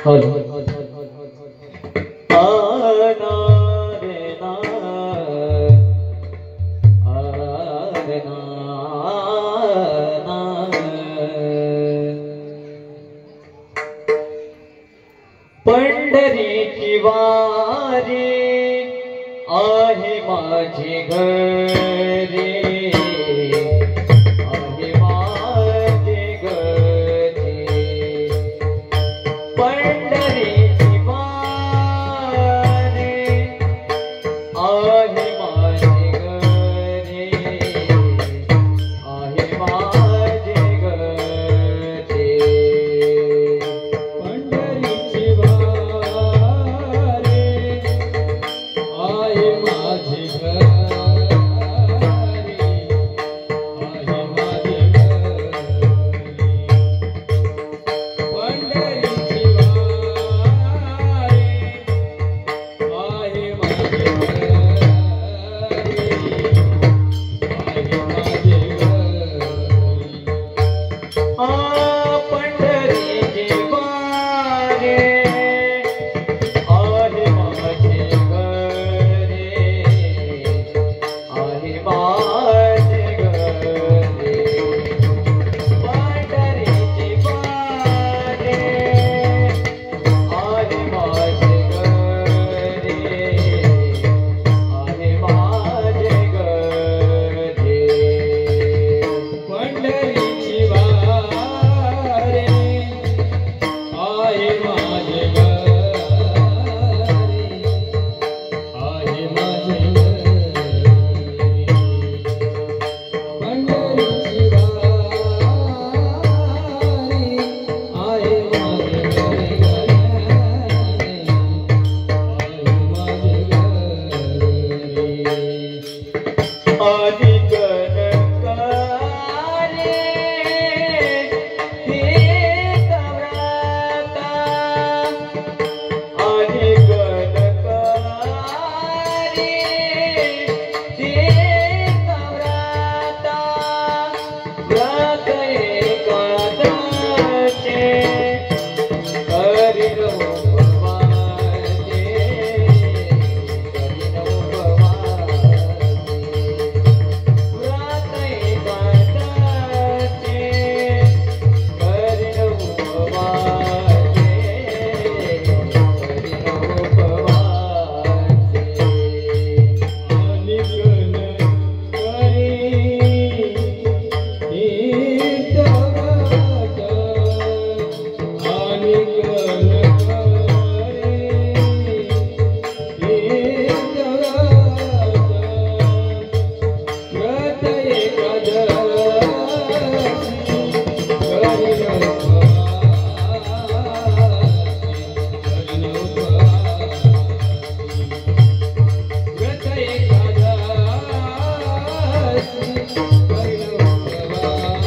Hello पंढरीची वारी आहे माझी घरी आहे माझी घरी पंढरीची वारी आहे माझी घरी आहे माझी घरी पंढरीची गाई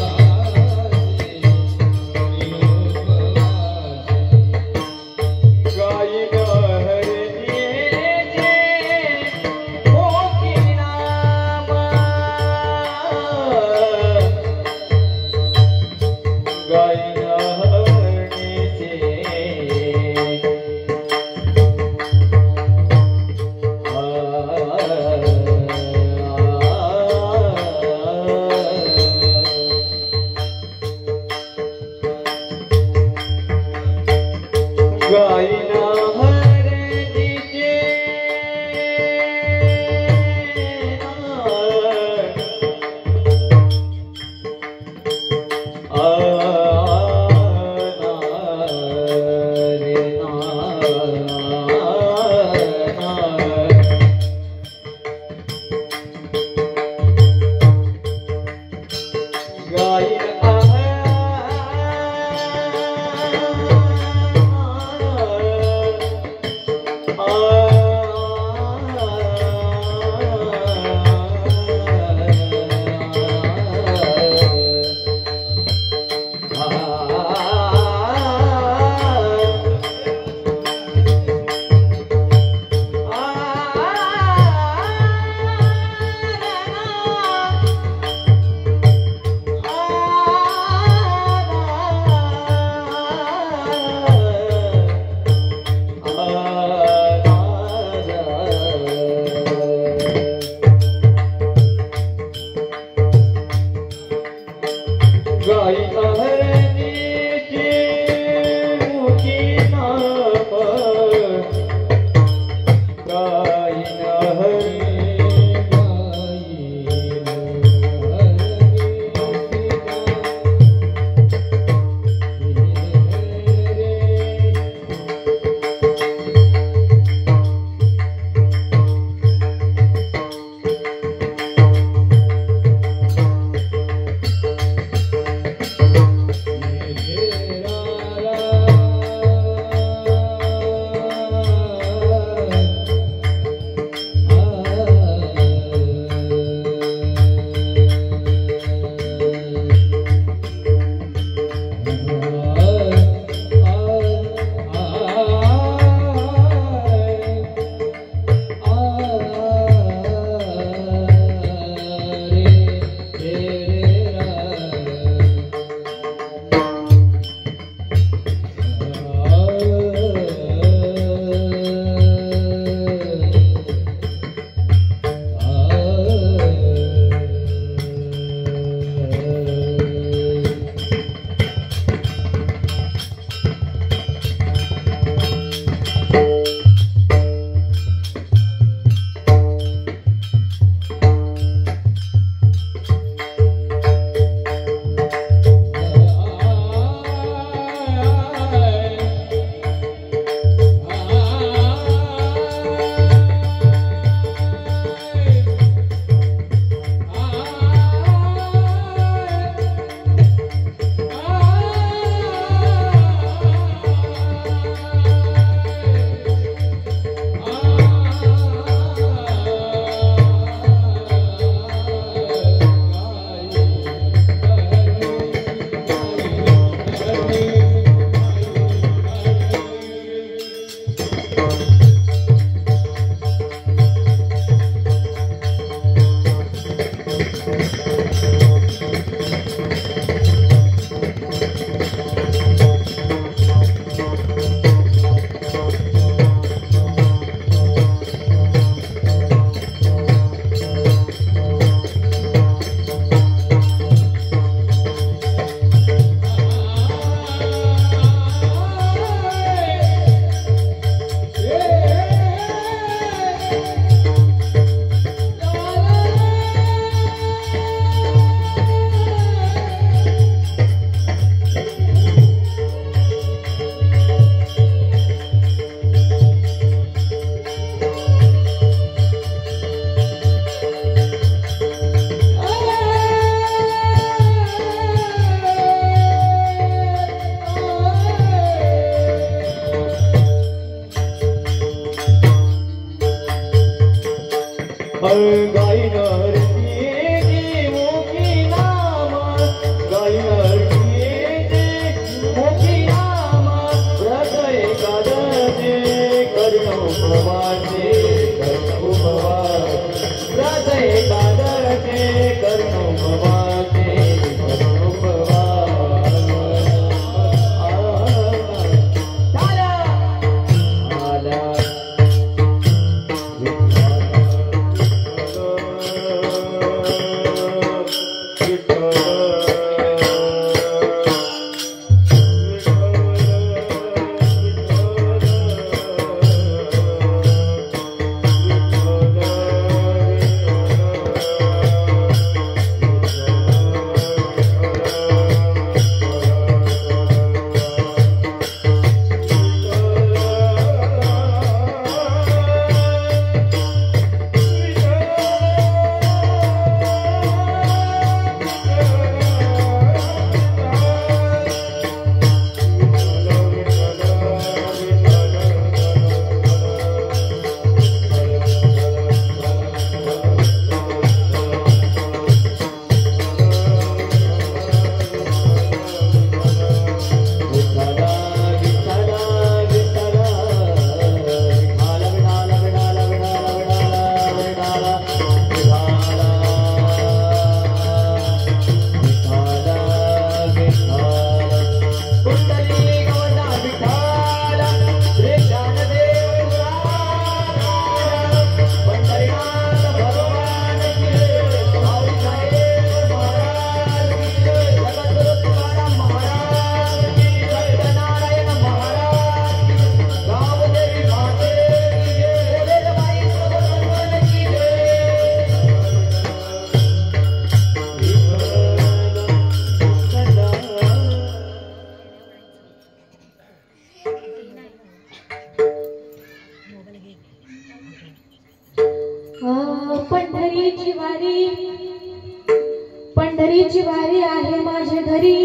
पंढरीची वारी आहे माझे घरी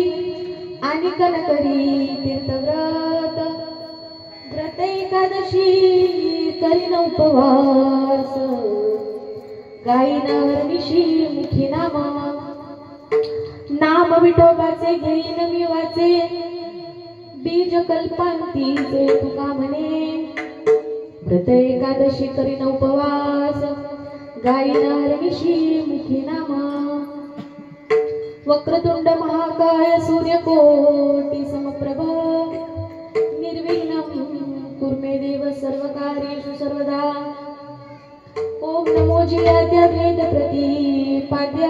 आणि कनकरी तीर्थव्रत व्रत एकादशी करीन उपवास गाईन हरनिशी मुखी नाम विठोबाचे घेईन मी वाचे बीज कल्पांतीचे तुका म्हणे व्रत एकादशी करीन उपवास गाईन हरनिशी मुखी वक्रतुंड महाकाय सूर्यकोटि समप्रभ निर्विघ्नं कुर्मे देव सर्वकार्येषु सर्वदा ओम नमो जयाद्य भेद प्रतिपाद्य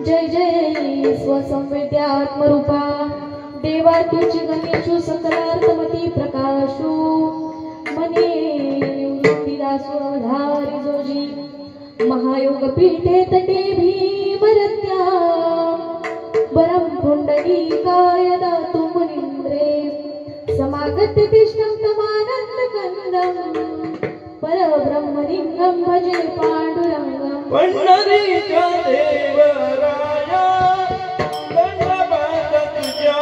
जय जय स्वसंवेद्यात्मरूपा देवा तुझी गणेशु सकलार्थमती प्रकाशु मने निवृत्तिदासु अवधारी जोजी महायोग पीठे तटे भीमरत्या वरं पुंडरीकाय दातु मुनीन्द्रे समागत्य तिष्ठं तमानन्दकन्दं परब्रह्मलिङ्गं भजे पाण्डुरङ्गं पंढरीच्या देवराया दंडवत तुझ्या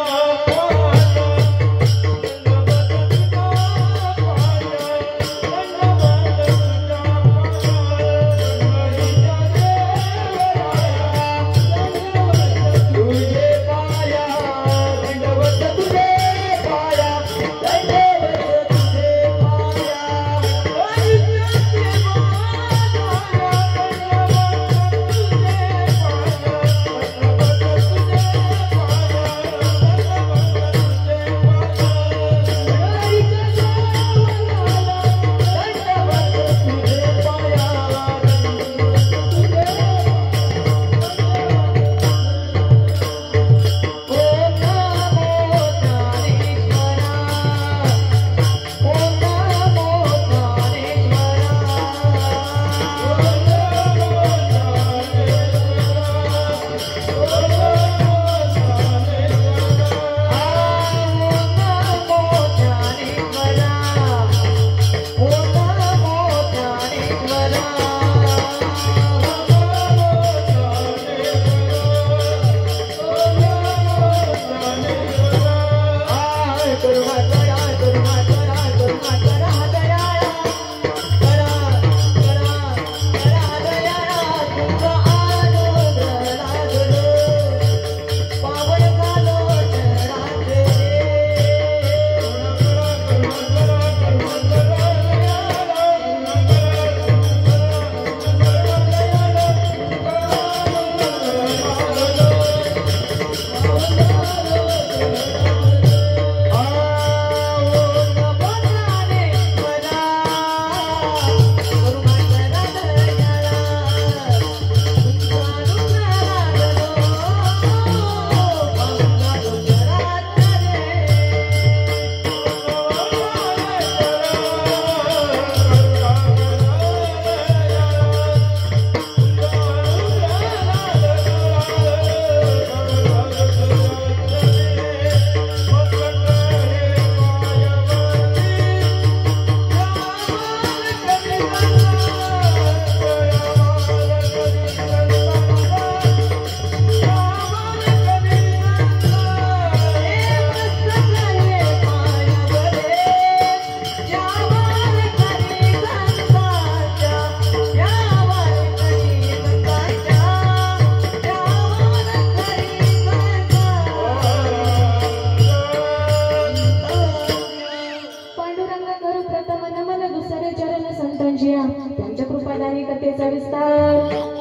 प्रथम नमन दुसरे चरण संतांची त्यांच्या कृपादानी कथेचा विस्तार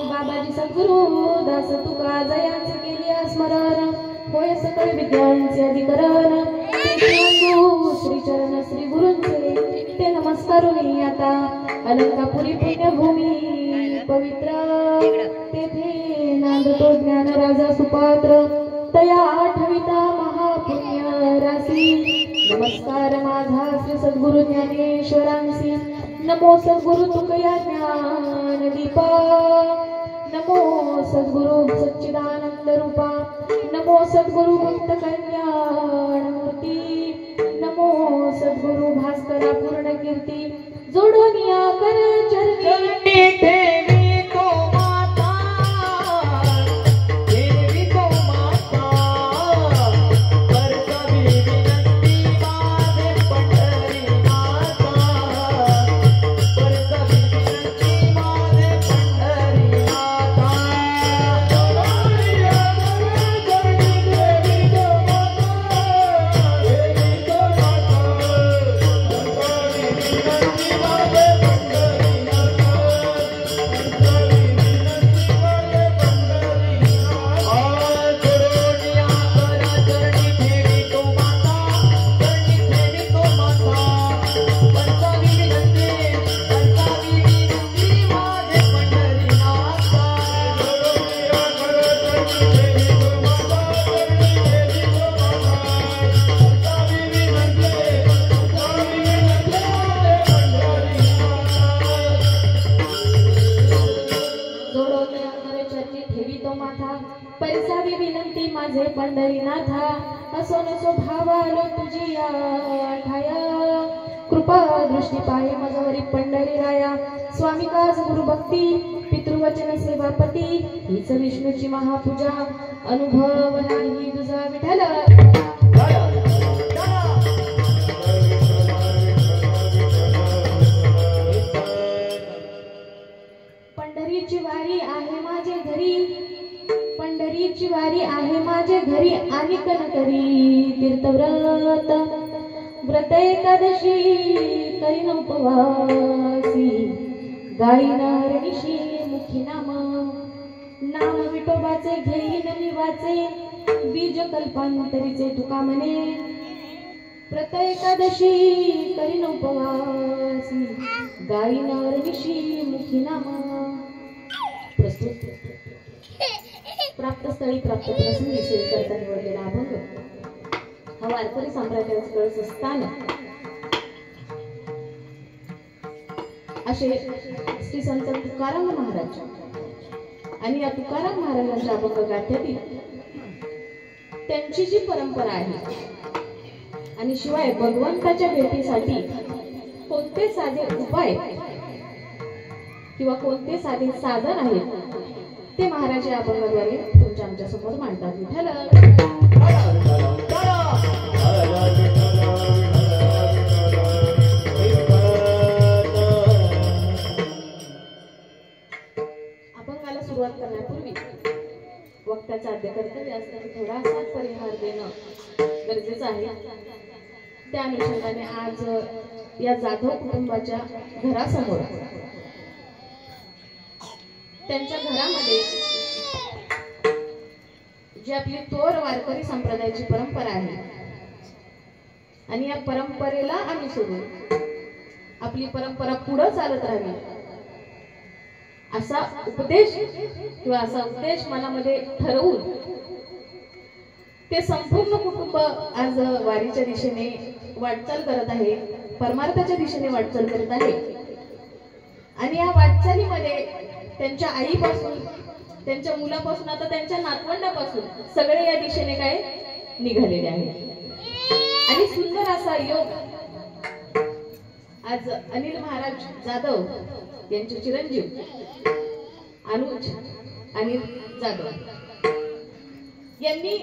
बाबाजी सद्गुरु दास तुका जयांचे केली स्मरण होय सकळ विद्यांचे अधिकरण श्री चरण श्री गुरूंचे ते नमस्कारुनी आता अलंकापुरी पुण्यभूमी पवित्र तेथे नांदतो ज्ञान राजा सुपात्र तया आठविता महापुण्य राशी नमस्कार माझा श्री सद्गुरु ज्ञानेश्वरांसी नमो सद्गुरु तुकया ज्ञान दीपा नमो सद्गुरु सच्चिदानंद रूपा नमो सद्गुरु भक्त कल्याण मूर्ती नमो सद्गुरु भास्करा पूर्ण कीर्ती जोडून या कर चरणी देवी तो माता देवी तो माता कर कवी विनंती माझे पंढरी माता कर कवी विनंती माझे पंढरी माता देवी तो माता देवी तो माता कर कवी विनंती माझे परिसावी विनंती माझे पंढरीनाथा असो नसो भावालो तुझी या ठाया कृपा दृष्टी पाहे माझ्यावरी पंढरी राया स्वामी काज गुरु भक्ती पितृवचन सेवापती हीच विष्णूची महापूजा अनुभव नाही तुझा विठ्ठल पंढरीची वारी आहे माझे घरी पंढरीची वारी आहे माझे घरी आणि कनकरी तीर्थव्रत व्रत एकादशी करीन उपवासी गाईन हरणीशी मुखी नाम विठोबाचे घेईन मी वाचे बीज कल्पांतरीचे तुका म्हणे व्रत एकादशी करीन उपवासी गाईन हरणीशी मुखी नाम प्रस्तुत प्राप्त स्थळी प्राप्त प्रसंगी सेवा करता निवडलेला अभंग हा वारकरी संप्रदायाचे कळस स्थान असे श्री संत तुकाराम महाराज आणि या तुकाराम महाराजांच्या अभंग गाथ्यातील त्यांची जी परंपरा आहे आणि शिवाय भगवंताच्या भेटीसाठी कोणते साधे उपाय किंवा कोणते साधे साधन आहेत ते महाराज या अभंगाद्वारे तुमच्या आमच्या समोर मांडतात विठ्ठल अभंगाला सुरुवात करण्यापूर्वी वक्त्याचा अध्यकर्तव्य असताना थोडासा परिहार देणं गरजेचं आहे त्या अनुषंगाने आज या जाधव कुटुंबाच्या घरासमोर त्यांच्या घरामध्ये जी आपली तोर वारकरी संप्रदायाची परंपरा आहे आणि या परंपरेला अनुसरून आपली परंपरा पुढे चालत राहावी असा उपदेश किंवा असा उद्देश मनामध्ये ठरवून ते संपूर्ण कुटुंब आज वारीच्या दिशेने वाटचाल करत आहे परमार्थाच्या दिशेने वाटचाल करत आहे आणि या वाटचालीमध्ये त्यांच्या आईपासून त्यांच्या मुलापासून आता त्यांच्या नातवंडापासून सगळे या दिशेने काय निघालेले आहेत आणि सुंदर असा योग आज अनिल महाराज जाधव यांचे चिरंजीव अनुज अनिल जाधव यांनी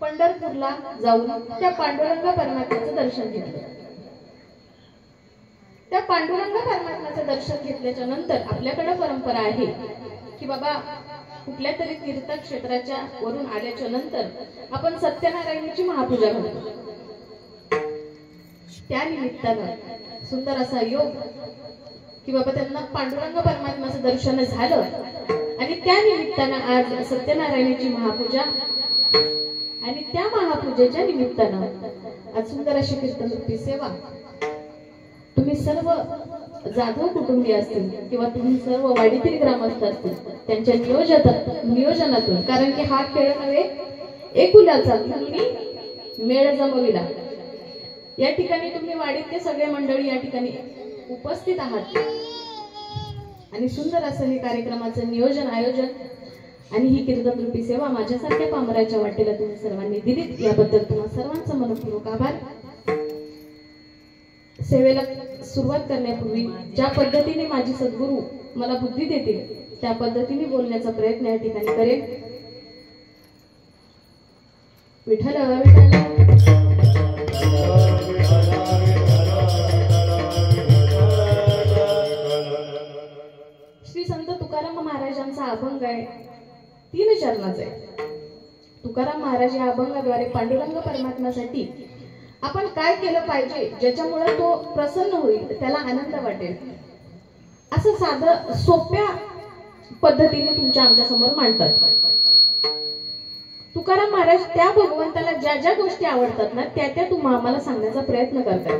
पंढरपूरला जाऊन त्या पांडुरंग परमात्म्याचं दर्शन घेतलं त्या पांडुरंग परमात्म्याचं दर्शन घेतल्याच्या नंतर आपल्याकडे परंपरा आहे की बाबा कुठल्या तरी तीर्थक्षेत्राच्या वरून आल्याच्या नंतर आपण सत्यनारायणाची महापूजा करतो त्या निमित्तानं सुंदर असा योग की बाबा त्यांना पांडुरंग परमात्म्याचं दर्शन झालं आणि त्या निमित्तानं आज सत्यनारायणाची महापूजा आणि त्या महापूजेच्या निमित्तानं आज सुंदर अशी कीर्तनरूपी सेवा तुम्ही सर्व जाधव कुटुंबीय असतील किंवा तुम्ही सर्व वाडीतील ग्रामस्थ असतील त्यांच्या नियोजनातून, कारण की हा खेळ नव्हे एकुलाचा म्हणून मेळ जमविला. या ठिकाणी तुम्ही वाडीतले सगळे मंडळी या ठिकाणी उपस्थित आहात आणि सुंदर असं हे कार्यक्रमाचं नियोजन आयोजन आणि ही कीर्तनरूपी सेवा माझ्यासारख्या पामराच्या वाटेला तुम्ही सर्वांनी दिलीत याबद्दल तुम्हा सर्वांचा मनपूर्वक आभार. सेवेला सुरुवात करण्यापूर्वी ज्या पद्धतीने माझी सद्गुरू मला बुद्धी देतील त्या पद्धतीने बोलण्याचा प्रयत्न या ठिकाणी करेन. विठ्ठल विठ्ठल श्री संत तुकाराम महाराजांचा अभंग आहे, 3 चरणाचा आहे. तुकाराम महाराज या अभंगाद्वारे पांडुरंग परमात्म्यासाठी आपण काय केलं पाहिजे ज्याच्यामुळे तो प्रसन्न होईल, त्याला आनंद वाटेल, असं साधं सोप्या पद्धतीने तुमच्या आमच्या समोर मांडतात. तुकाराम महाराज त्या भगवंताला ज्या ज्या गोष्टी आवडतात ना त्या त्या तुम्हा आम्हाला सांगण्याचा प्रयत्न करतात.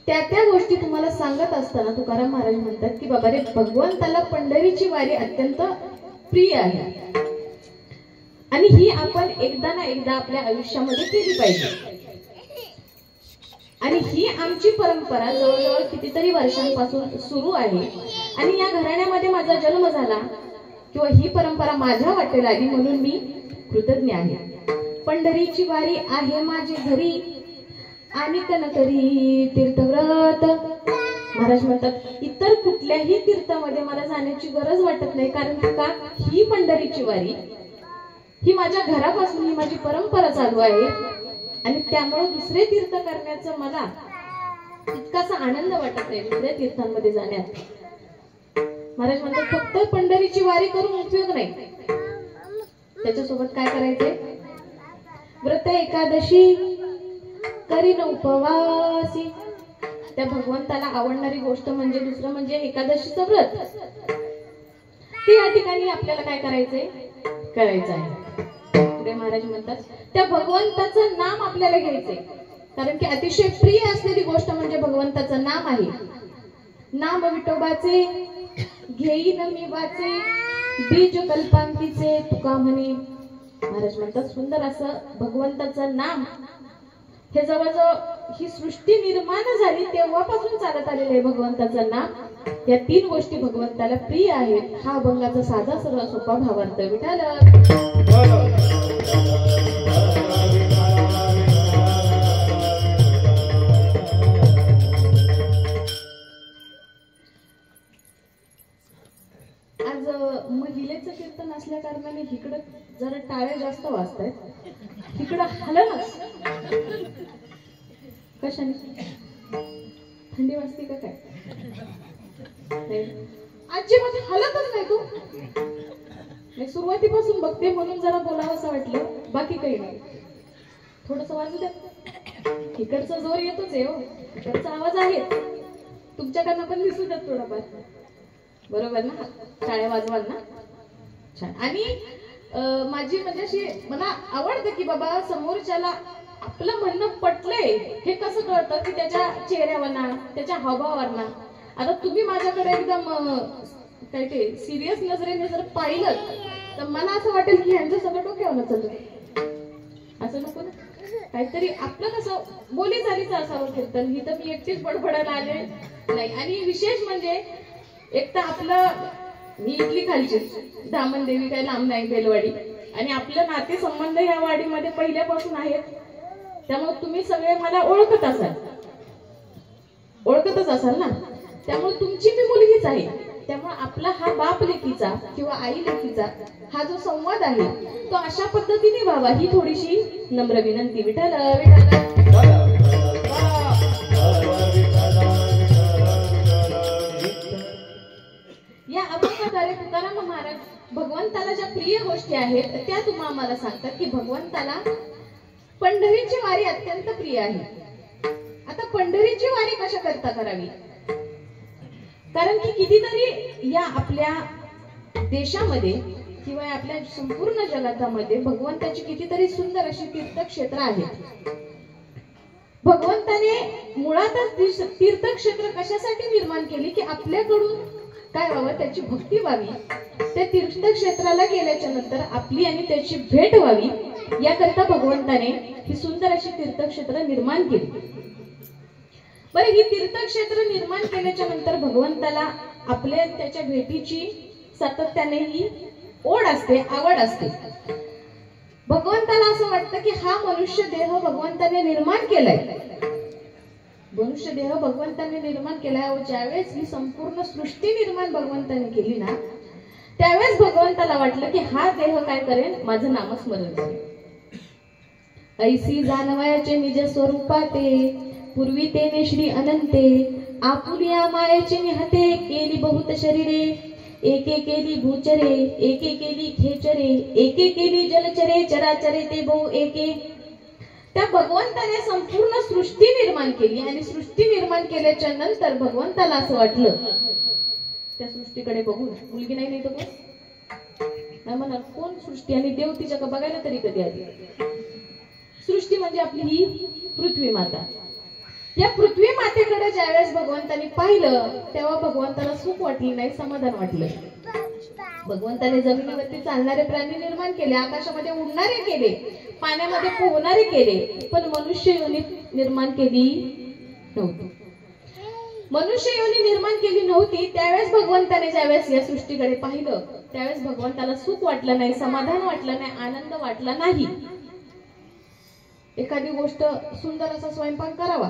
त्या त्या गोष्टी तुम्हाला सांगत असताना तुकाराम महाराज म्हणतात की बाबा रे, भगवंताला पंढरीची वारी अत्यंत प्रिय आहे आणि ही आपण एकदा ना एकदा आपल्या आयुष्यामध्ये केली पाहिजे. आणि ही आमची परंपरा जवळजवळ कितीतरी वर्षांपासून सुरू आहे आणि या घराण्यामध्ये माझा जन्म झाला किंवा ही परंपरा माझ्या वाटेला आली म्हणून मी कृतज्ञ आहे. पंढरीची वारी आहे माझी घरी आणि कनकरी तीर्थव्रत. महाराज म्हणतात इतर कुठल्याही तीर्थामध्ये मला जाण्याची गरज वाटत नाही, कारण का ही पंढरीची वारी ही माझ्या घरापासून ही माझी परंपरा चालू आहे आणि त्यामुळे दुसरे तीर्थ करण्याचं मला तितकासा आनंद वाटत नाही दुसऱ्या तीर्थांमध्ये जाण्यात. महाराज म्हणतात फक्त पंढरीची वारी करून उपयोग नाही, त्याच्यासोबत काय करायचंय, व्रत एकादशी करीन उपवासी. त्या भगवंताला आवडणारी गोष्ट म्हणजे दुसरं म्हणजे एकादशीचं व्रत. ते या ठिकाणी आपल्याला काय करायचंय, करायचं आहे. पुढे महाराज म्हणतात त्या भगवंताचं नाम आपल्याला घ्यायचंय, कारण की अतिशय प्रिय असलेली गोष्ट म्हणजे भगवंताचं नाम आहे. नाम विठोबाचे घेईन मी वाचे, बीज कल्पांतीचे तुका म्हणे. महाराज म्हणतात सुंदर असं भगवंताचं नाम हे जवळजवळ ही सृष्टी निर्माण झाली तेव्हापासून चालत आलेलं आहे भगवंताचं नाम. या 3 गोष्टी भगवंताला प्रिय आहेत. हा अभंगाचा साधा सरळ सोपा भावार्थ. विठ्ठल आज महिलेचं कीर्तन असल्या कारणाने इकडं जरा टाळ्या जास्त वाजतायत, इकडं हलनच. कशाने, थंडी वाजते का काय? अजिबात हलतच नाही तू. मी सुरुवातीपासून बघते म्हणून जरा बोलावं असं वाटलं, बाकी काही नाही. थोडस वाजू द्या, इकडचा जोर येतोच आहे हो, इकडचा आवाज आहे, तुमच्याकडनं पण दिसू द्या थोडाफार. बरोबर ना, टाळ्या वाजवाल ना, छान. आणि माझी म्हणजे अशी मला आवडतं की बाबा समोरच्याला आपलं म्हणणं पटलंय हे कसं कळतं की त्याच्या चेहऱ्यावरना, त्याच्या हावभावावरना. आता तुम्ही माझ्याकडे एकदम काय ते सिरियस नजरेने जर पाहिलं तर मला असं वाटेल की ह्यांचं सगळं डोक्यावर चाललं. असं नको ना, काहीतरी आपलं कसं बोली चालीचं असावं कीर्तन. ही तर मी एकटीच बडबडायला आले नाही. आणि विशेष म्हणजे एक तर आपलं, मी इथली खालची धामण देवी काही लांब नाही, बेलवाडी, आणि आपलं नाते संबंध या वाडीमध्ये पहिल्यापासून आहेत. त्यामुळे तुम्ही सगळे मला ओळखतच असाल ना. त्यामुळे तुमची मी मुलगीच आहे. त्यामुळे आपला हा बाप लेकीचा किंवा आई लेकीचा हा जो संवाद आहे तो अशा पद्धतीने व्हावा ही थोडीशी नम्र विनंती. विठ्ठल या अभंगाद्वारे तुकाराम महाराज भगवंताला ज्या प्रिय गोष्टी आहेत त्या तुम्हा आम्हाला सांगतात की भगवंताला पंढरीची वारी अत्यंत प्रिय आहे. आता पंढरीची वारी कशा करता करावी? कारण की कितीतरी या आपल्या देशामध्ये किंवा आपल्या संपूर्ण जगामध्ये भगवंताची कितीतरी सुंदर अशी तीर्थक्षेत्र आहेत. भगवंताने मुळातच तीर्थक्षेत्र कशासाठी निर्माण केली की आपल्याकडून काय व्हावं, त्याची भक्ती व्हावी, त्या तीर्थक्षेत्राला गेल्याच्या नंतर आपली आणि त्याची भेट व्हावी, याकरता भगवंताने ही सुंदर अशी तीर्थक्षेत्र निर्माण केली. बरं, ही तीर्थक्षेत्र निर्माण केल्याच्या नंतर भगवंताला आपल्या त्याच्या भेटीची सातत्याने ही ओढ असते, आवड असते. भगवंताला असं वाटतं की हा मनुष्य देह भगवंताने निर्माण केलाय, मनुष्य देह भगवंताने निर्माण केलाय. ज्यावेळेस ही संपूर्ण सृष्टी निर्माण भगवंताने केली ना, त्यावेळेस भगवंताला वाटलं की हा देह काय करेल, माझं नामस्मरण करेल. ऐसी जाणवायचे निज स्वरूपाते, पूर्वी तेने श्री अनंते, आपुलिया मायेचे निहते, केली बहुत शरीरे, एके केली भूचरे, एके केली खेचरे, एके केली जलचरे, चराचरे ते बहु एके. त्या भगवंताने संपूर्ण सृष्टी निर्माण केली आणि सृष्टी निर्माण केल्याच्या नंतर भगवंताला असं वाटलं, त्या सृष्टीकडे बघून, मुलगी नाही तर कोण म्हणा, कोण सृष्टी आणि देव तिच्या का बघायला तरी कधी आली. सृष्टी म्हणजे आपली ही पृथ्वी माता. या पृथ्वी मातेकडे ज्यावेळेस भगवंताने पाहिलं तेव्हा भगवंताला सुख वाटलं नाही, समाधान वाटलं. भगवंताने जमिनीवरती चालणारे प्राणी निर्माण केले, आकाशामध्ये उडणारे केले, पाण्यामध्ये पोहणारे केले, पण मनुष्य योनी निर्माण केली नव्हती. मनुष्य योनी निर्माण केली नव्हती. त्यावेळेस भगवंताने ज्यावेळेस या सृष्टीकडे पाहिलं त्यावेळेस भगवंताला सुख वाटलं नाही, समाधान वाटलं नाही, आनंद वाटला नाही. एखादी गोष्ट सुंदर असा स्वयंपाक करावा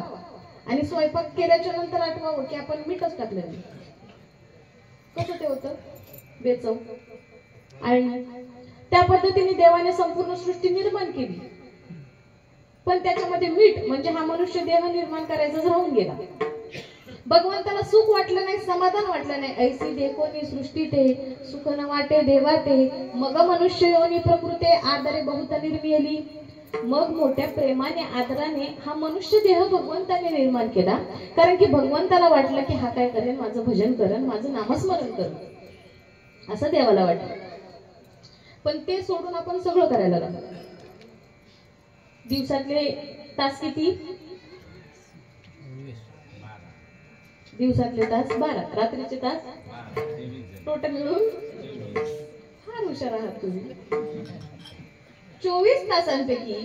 आणि स्वयंपाक केल्याच्या नंतर आठवावं की आपण मीठच टाकलं नाही, कसं ते होतं, बेचव. आणि त्या पद्धतीने देवाने संपूर्ण सृष्टी निर्माण केली, पण त्याच्यामध्ये मीठ म्हणजे हा मनुष्य देह निर्माण करायचा राहून गेला. भगवंताला सुख वाटलं नाही, समाधान वाटलं नाही. ऐसी देखोनी सृष्टी ते, सुख न वाटे देवा ते, मग मनुष्य योनी प्रकृते, आदरे बहुत निर्मिली. मग मोठ्या प्रेमाने आदराने हा मनुष्य देह भगवंताने निर्माण केला, कारण की भगवंताला वाटलं की हा काय करेल, माझं भजन करेल, माझं नामस्मरण करेल, असं देवाला वाटलं. पण ते सोडून आपण सगळं करायला लागलो. दिवसातले तास किती? दिवसातले तास 12, रात्रीचे तास टोटल मिळून फार हुशार आहात तुम्ही. 24 तासांपैकी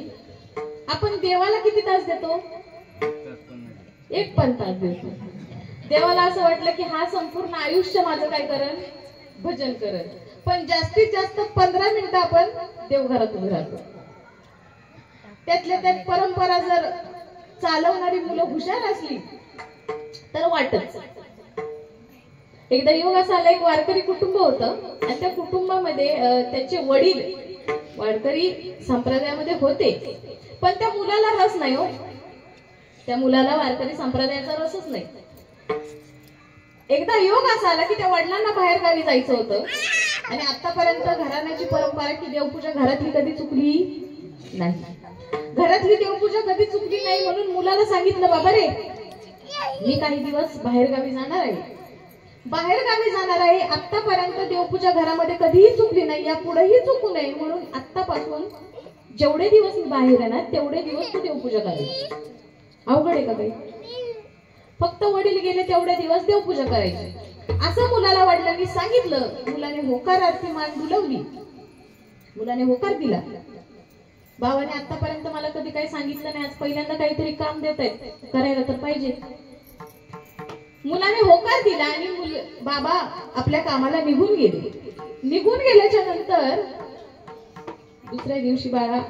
आपण देवाला किती तास देतो? 1 पण तास देतो. देवाला असं वाटलं की हा संपूर्ण आयुष्य माझं काय करेल, भजन करेल, पण जास्तीत जास्त 15 मिनिटं आपण देवघरात उभे राहतो. त्यातल्या त्यात परंपरा जर चालवणारी मुलं हुशार असली तर वाटच. एकदा योग असा आला, एक वारकरी कुटुंब होतं आणि त्या कुटुंबामध्ये त्याचे वडील वारकरी संप्रदायामध्ये होते, पण त्या मुलाला रस नाही हो, त्या मुलाला वारकरी संप्रदायाचा रसच नाही. एकदा योग असा आला की त्या वडिलांना बाहेर गावी जायचं होतं आणि आतापर्यंत घराण्याची परंपरा की देवपूजा घरातली कधी चुकली नाही, घरातली देवपूजा कधी चुकली नाही. म्हणून मुलाला सांगितलं, बाबा रे मी काही दिवस बाहेर गावी जाणार आहे, बाहेर गावी जाणार आहे, आतापर्यंत देवपूजा घरामध्ये कधीही चुकली नाही, यापुढेही चुकू नये, म्हणून आतापासून जेवढे दिवस मी बाहेर येणार तेवढे दिवस तू देवपूजा करायची. अवघड आहे का काही? फक्त वडील गेले तेवढे दिवस देवपूजा करायची असं मुलाला वडिलांनी सांगितलं. मुलाने होकारार्थी मान डुलवली, मुलाने होकार दिला. बाबाने आतापर्यंत मला कधी काही सांगितलं नाही, आज पहिल्यांदा काहीतरी काम देत आहेत, करायला तर पाहिजे. मुलाने होकार दिला आणि बाबा आपल्या कामाला निघून गेले. निघून गेल्याच्या नंतर दुसऱ्या दिवशी बाळा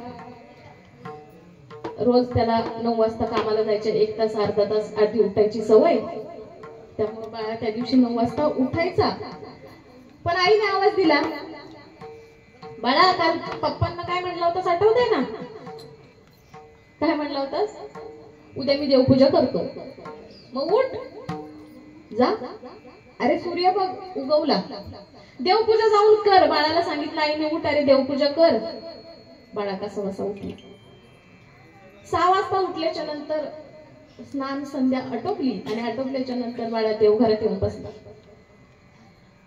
रोज त्याला 9 वाजता कामाला जायचे, 1 तास अर्धा तास आधी उठायची सवय, त्यामुळे बाळा त्या दिवशी 9 वाजता उठायचा. पण आईने आवाज दिला, बाळा काल पप्पांना काय म्हणलं होतंस आठवतंय ना? काय म्हणलं होतंस? उद्या मी देवपूजा करतो, मग उठ जा. अरे सूर्य बघ उगवला, देवपूजा जाऊन कर. बाळाला सांगितलं आईने, उठ, अरे देवपूजा कर. बाळा कसा बसा उठला. वाजता उठल्याच्या नंतर स्नान संध्या आटोपली आणि आटोपल्याच्या नंतर बाळा देवघरात येऊन बसला.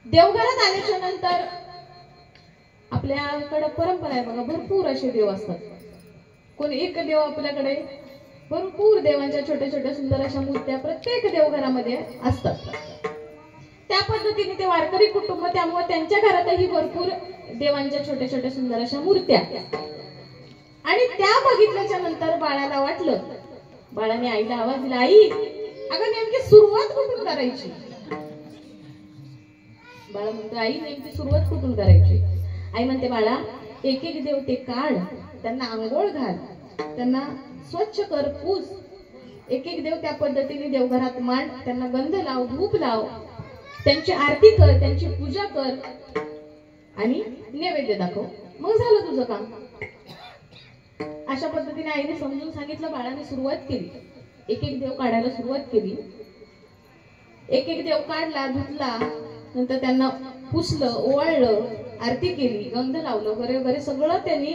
देवघरात आल्याच्या नंतर आपल्याकडे परंपरा आहे बघा, भरपूर असे देव असतात. कोण एक देव आपल्याकडे, भरपूर देवांच्या छोट्या छोट्या सुंदर अशा मूर्त्या प्रत्येक देवघरामध्ये असतात. त्या पद्धतीने ते वारकरी कुटुंब, त्यामुळे त्यांच्या घरातही भरपूर देवांच्या छोट्या छोट्या सुंदर अशा मूर्त्या. आणि त्या बघितल्याच्या नंतर बाळाला वाटलं, बाळाने आईला आवाज दिला, आई अगं नेमकी सुरुवात कुठून करायची? बाळा म्हणतो, आई नेमकी सुरुवात कुठून करायची? आई म्हणते, बाळा एक एक देव ते काढ, त्यांना आंघोळ घाल, त्यांना स्वच्छ कर, पूस. एक एक देव त्या पद्धतीने देवघरात मांड, त्यांना गंध लाव, धूप लाव, त्यांची आरती कर, त्यांची पूजा कर आणि नैवेद्य दाखव, मग झालं तुझं काम. अशा पद्धतीने आईने समजून सांगितलं. बाळाने सुरुवात केली, एक एक देव काढायला सुरुवात केली. एक एक देव काढला, धुतला, नंतर त्यांना पुसलं, ओवाळलं, आरती केली, गंध लावलं वगैरे वगैरे सगळं त्यांनी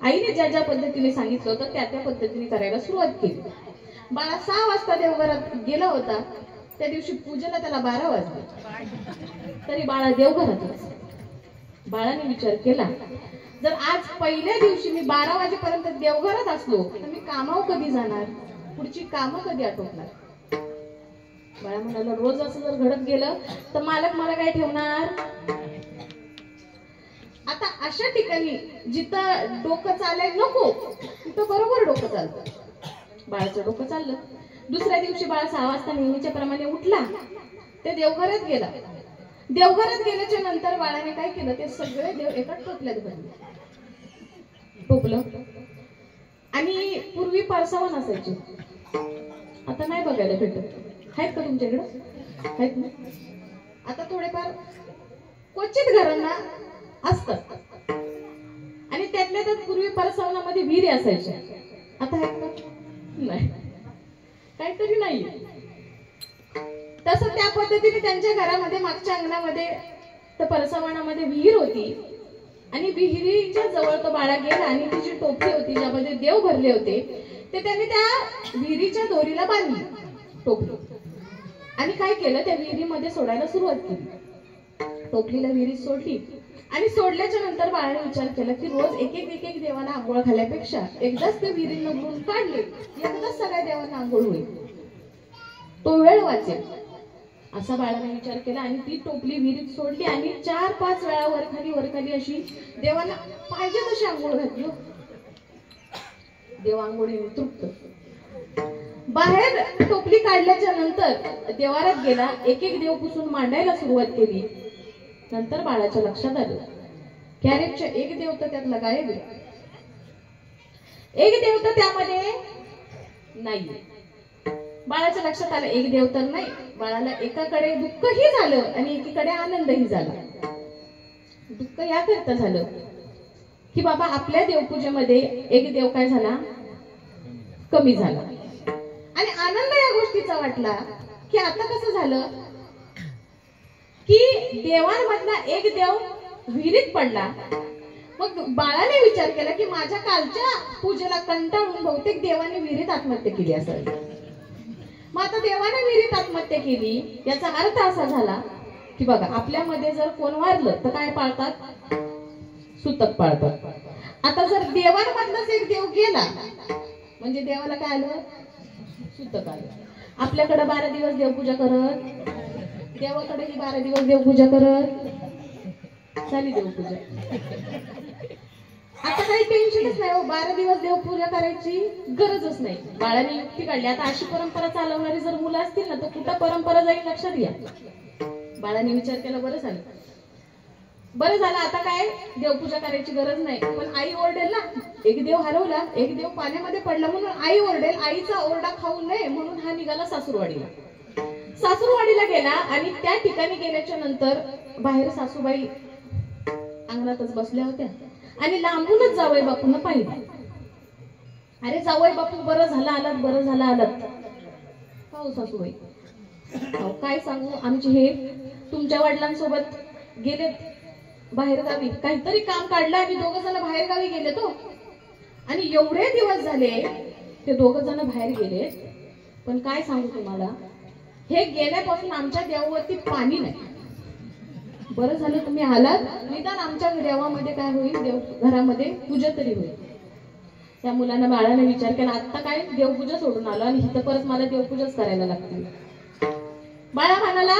आईने ज्या ज्या पद्धतीने सांगितलं होतं त्या त्या पद्धतीने करायला सुरुवात केली. बाळा 6 वाजता देवघरात गेला होता. त्या दिवशी पूजेला त्याला 12 वाजले, तरी बाळा देवघरातच. बाळाने विचार केला, जर आज पहिल्या दिवशी मी 12 वाजेपर्यंत देवघरात असलो तर मी कामावर कधी जाणार, पुढची कामं कधी आटोपणार? बाळा म्हणाला, रोज असं जर घडत गेलं तर मालक मला काय ठेवणार? आता अशा ठिकाणी जिथं डोकं चालाय नको तिथं बरोबर डोकं चालतं. बाळाचं डोकं चाललं. दुसऱ्या दिवशी बाळा 6 वाजता नेहमीच्या प्रमाणे उठला, ते देवघरात गेला. देवघरात गेल्याच्या नंतर बाळाने काय केलं, ते सगळे देव एका टोपल्यात भरले, टोपलं. आणि पूर्वी परसावन असायचे, आता नाही बघायला भेटत. आहेत का तुमच्याकडे? आहेत ना? आता थोडेफार क्वचित घरांना असतात. आणि त्यातल्या त्यात पूर्वी परसावनामध्ये विहिरी असायच्या, आता आहेत का? नाही, काहीतरी नाही. तसं त्या पद्धतीने त्यांच्या घरामध्ये मागच्या अंगणामध्ये तर परसावनामध्ये विहीर होती. आणि विहिरीच्या जवळ तो बाळा गेला आणि ती जी टोपली होती ज्यामध्ये देव भरले होते ते त्यांनी त्या विहिरीच्या दोरीला बांधली, टोपली. आणि काय केलं, त्या विहिरीमध्ये सोडायला सुरुवात केली. टोपलीला विहिरीत सोडली आणि सोडल्याच्या नंतर बाळाने विचार केला की रोज एक एक देवांना आंघोळ घालण्यापेक्षा एकदाच ते विहिरीनं बुडून काढले, एकदाच सगळ्या देवांना आंघोळ होईल, तो वेळ वाचेल, असा बाळाने विचार केला. आणि ती टोपली विहिरीत सोडली आणि 4-5 वेळा वरखाली अशी देवांना पाहिजे तशी आंघोळ घातली. देव आंघोळीने तृप्त. बाहेर टोपली काढल्याच्या नंतर देवारात गेला, एक एक देव पुसून मांडायला सुरुवात केली. नंतर बाळाच्या लक्षात आलं की अरे एक देव तर त्यातला गायब आहे, एक देव तर त्यामध्ये नाही. बाळाच्या लक्षात आलं एक देव तर नाही. बाळाला एकाकडे दुःखही झालं आणि एकीकडे आनंदही झाला. दुःख याकरता झालं की बाबा आपल्या देवपूजेमध्ये एक देव काय झाला, कमी झाला. आणि आनंद या गोष्टीचा वाटला की आता कसं झालं की देवांमधला एक देव विहिरीत पडला. मग बाळाने विचार केला की माझ्या कालच्या पूजेला कंटाळून बहुतेक देवाने विहिरीत आत्महत्या केली असावी. मग आता देवाने विहिरीत आत्महत्या केली याचा अर्थ असा झाला की बघा आपल्यामध्ये जर कोण वारलं तर काय पाळतात, सुतक पाळतात. आता जर देवांमधलाच एक देव गेला म्हणजे देवाला काय आलं, सुतक आलं. आपल्याकडे 12 दिवस देवपूजा करत, देवाकडेही 12 दिवस देवपूजा करत, झाली देवपूजा. आता काही टेन्शनच नाही हो, 12 दिवस देवपूजा करायची गरजच नाही. बाळाने युक्ती काढली, आता अशी परंपरा चालवणारी जर मुलं असतील ना तर कुठं परंपरा जाईल लक्षात घ्या. बाळाने विचार केला, बरं झालं आता काय देवपूजा करायची गरज नाही. पण आई ओरडेल ना, एक देव हरवला, एक देव पाण्यामध्ये पडला म्हणून आई ओरडेल. आईचा ओरडा खाऊ नये म्हणून हा निघाला सासूरवाडीला. सासूरवाडीला गेला आणि त्या ठिकाणी गेल्याच्या नंतर बाहेर सासूबाई अंगणातच बसल्या होत्या आणि लांबूनच जावई बापूंना पाहिलं. अरे जावई बापू बरं झालं आलात, बरं झालं आलात. हो सासूबाई, काय सांगू, आमचे हे तुमच्या वडिलांसोबत गेलेत बाहेर गावी, काहीतरी काम काढलं आणि 2 जण बाहेर गावी गेले तो. आणि एवढे दिवस झाले ते दोघं जण बाहेर गेले. पण काय सांगू तुम्हाला, हे गेल्यापासून आमच्या देवावरती पाणी नाही. बरं झालं तुम्ही आलात, निदान आमच्या देवामध्ये काय होईल, घरामध्ये पूजा तरी होईल. त्या मुलांना बाळाने विचार केला, आता काय देवपूजा सोडून आलो आणि इथं परत मला देवपूजाच करायला लागते. बाळा म्हणाला,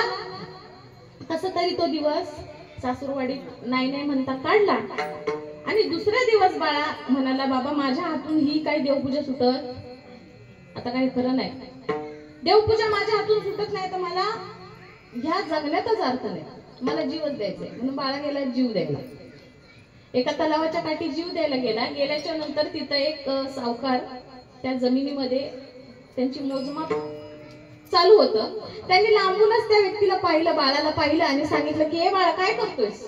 कसं तरी तो दिवस सासूरवाडीत नाही नाही म्हणता काढला. आणि दुसऱ्या दिवस बाळा म्हणाला, बाबा माझ्या हातून ही काही देवपूजा सुटत, आता काही खरं नाही, देवपूजा माझ्या हातून सुटत नाही तर मला ह्या जगण्यातच अर्थ नाही, मला जीवच द्यायचंय. म्हणून बाळा गेला जीव द्यायला. एका तलावाच्या काठी जीव द्यायला गेला. गेल्याच्या नंतर तिथं एक सावकार त्या जमिनीमध्ये त्यांची मोजमाप चालू होतं. त्यांनी लांबूनच त्या व्यक्तीला पाहिलं, बाळाला पाहिलं आणि सांगितलं की, हे बाळा काय करतोयस,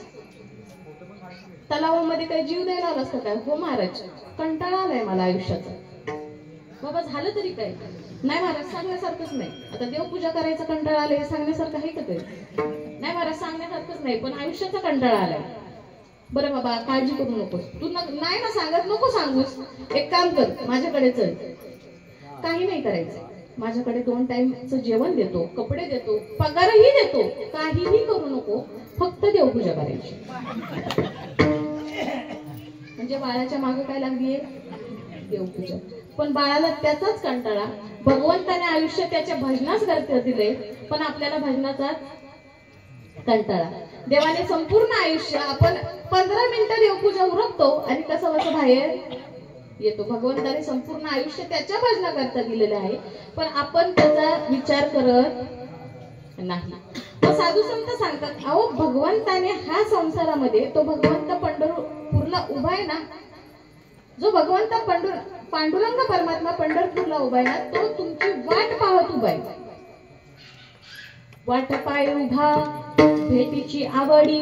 तलावामध्ये काही जीव द्यायला आलास का काय? हो महाराज, कंटाळा आलाय मला आयुष्याचा. बाबा झालं तरी काय? नाही महाराज, सांगण्यासारखंच नाही. आता देवपूजा करायचा कंटाळा आलाय सांगण्यासारखं आहे का ते? नाही महाराज, सांगण्यासारखंच नाही, पण आयुष्याचा कंटाळा आलाय. बरं बाबा काळजी करू नकोस, तू नाही ना सांगत, नको सांगूस. एक काम कर, माझ्याकडे चल, काही नाही करायचं, माझ्याकडे 2 टाइमचं जेवण देतो, कपडे देतो, पगारही देतो, काहीही करू नको, फक्त देवपूजा करायची. म्हणजे बाळाच्या मागे काय लागलीये? देवपूजा. पण बाळाला त्याचाच कंटाळा. भगवंताने आयुष्य त्याच्या भजनास करता दिले, पण आपल्याला भजनाचाच कंटाळा. देवाने संपूर्ण आयुष्य, आपण 15 मिनिटं देवपूजा उरकतो आणि कसं बसं बाहेर येतो. भगवंताने संपूर्ण आयुष्य त्याच्या भजनाकरता दिलेलं आहे, पण आपण त्याचा विचार करत नाही. मग साधू संत सांगतात, अहो भगवंताने ह्या संसारामध्ये, तो भगवंत पंढरपूरला उभा आहे ना, जो भगवंत पांडुरंग परमात्मा पंढरपूरला उभा आहे ना, तो तुमची वाट पाहत उभा आहे. वाट पाय उभा भेटीची आवडी,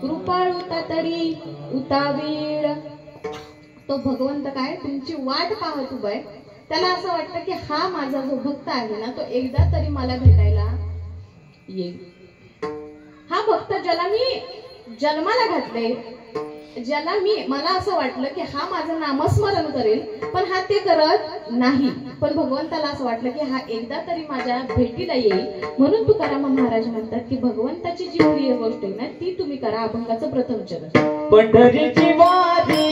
कृपाळुता तरी उतावीळ. तो भगवंत काय तुमची वाट पाहत उभा आहे. त्याला असं वाटतं की हा माझा जो भक्त आहे ना, तो एकदा तरी मला भेटायला येईल. हा भक्त ज्याला मी जन्माला घातले, ज्याला मला असं वाटलं की हा माझं नामस्मरण करेल, पण हा ते करत नाही. पण भगवंताला असं वाटलं की हा एकदा तरी माझ्या भेटीला येईल. म्हणून तुकाराम महाराज म्हणतात की भगवंताची जी प्रिय गोष्ट आहे ना, ती तुम्ही करा. अभंगाचं प्रथम चरण. पंढरीची वारी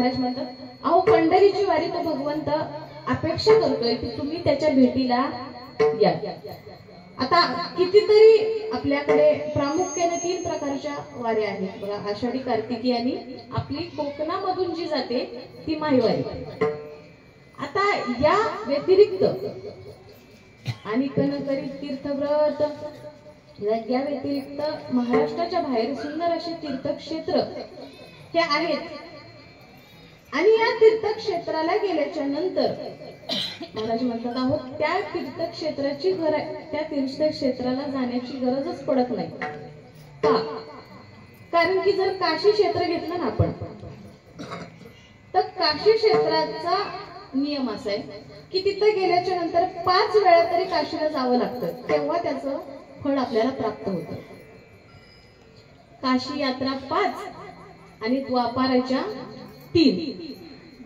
महाराज म्हणतात, अहो पंढरीची वारी तो भगवंत अपेक्षा करतोय की तुम्ही त्याच्या भेटीला या. आता कितीतरी आपल्याकडे प्रामुख्याने 3 प्रकारच्या वाऱ्या आहेत बघा, आषाढी, कार्तिकी आणि आपली कोकणामधून जी जाते ती माहीवारी. आता या व्यतिरिक्त आणि कणकरी तीर्थव्रत या व्यतिरिक्त महाराष्ट्राच्या बाहेर सुंदर असे तीर्थक्षेत्र हे आहेत. आणि या तीर्थक्षेत्राला गेल्याच्या नंतर महाराज म्हणतात, आहोत त्या तीर्थक्षेत्राची त्या तीर्थक्षेत्राला जाण्याची गरजच पडत नाही. का? कारण की जर काशी क्षेत्र घेतलं ना आपण, तर काशी क्षेत्राचा नियम असा आहे की तिथं गेल्याच्या नंतर 5 वेळा तरी काशीला जावं लागतं, तेव्हा त्याचं फळ आपल्याला प्राप्त होतं. काशी यात्रा 5 आणि द्वापाराच्या 3,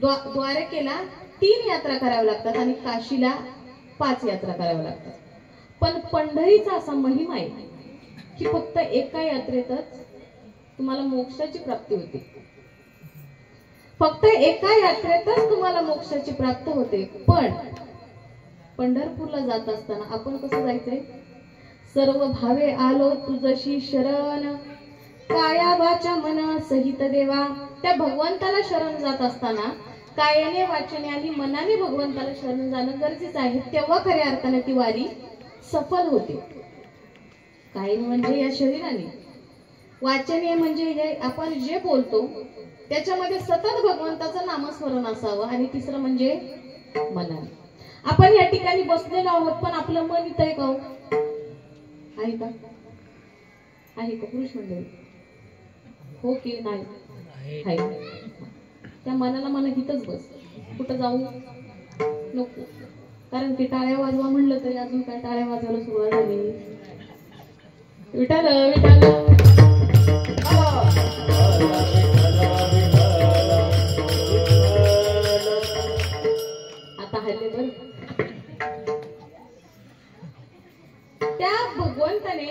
द्वारकेला 3 यात्रा कराव्या लागतात आणि काशीला 5 यात्रा कराव्या लागतात. पण पंढरीचा असा महिमा आहे की फक्त एका यात्रेतच तुम्हाला मोक्षाची प्राप्ती होते. फक्त एका यात्रेतच तुम्हाला मोक्षाची प्राप्ती होते. पण पंढरपूरला जात असताना आपण कसं जायचंय? सर्व भावे आलो तुझशी शरण, काया वाचा मना सहित देवा. त्या भगवंताला शरण जात असताना कायाने, वाचने आणि मनाने भगवंताला शरण जाणं गरजेचं आहे. तेव्हा खऱ्या अर्थाने ती वारी सफल होते. कायने म्हणजे या शरीराने, वाचने म्हणजे हे आपण जे बोलतो त्याच्यामध्ये सतत भगवंताचं नामस्मरण असावं, आणि तिसरं म्हणजे मनाने. आपण या ठिकाणी बसलेलो आहोत पण आपलं मन इथं आहे का? आहे का? आहे का पुरुष मंडळी? हो की नाही? आहे. त्या मनाला म्हणा इथंच बस, कुठं जाऊ नको. कारण की टाळ्या वाजवा म्हणलं तरी अजून काय टाळ्या वाजवायला सुरुवात झाली. विठाल विठाल आता हल्ले बर. त्या भगवंताने,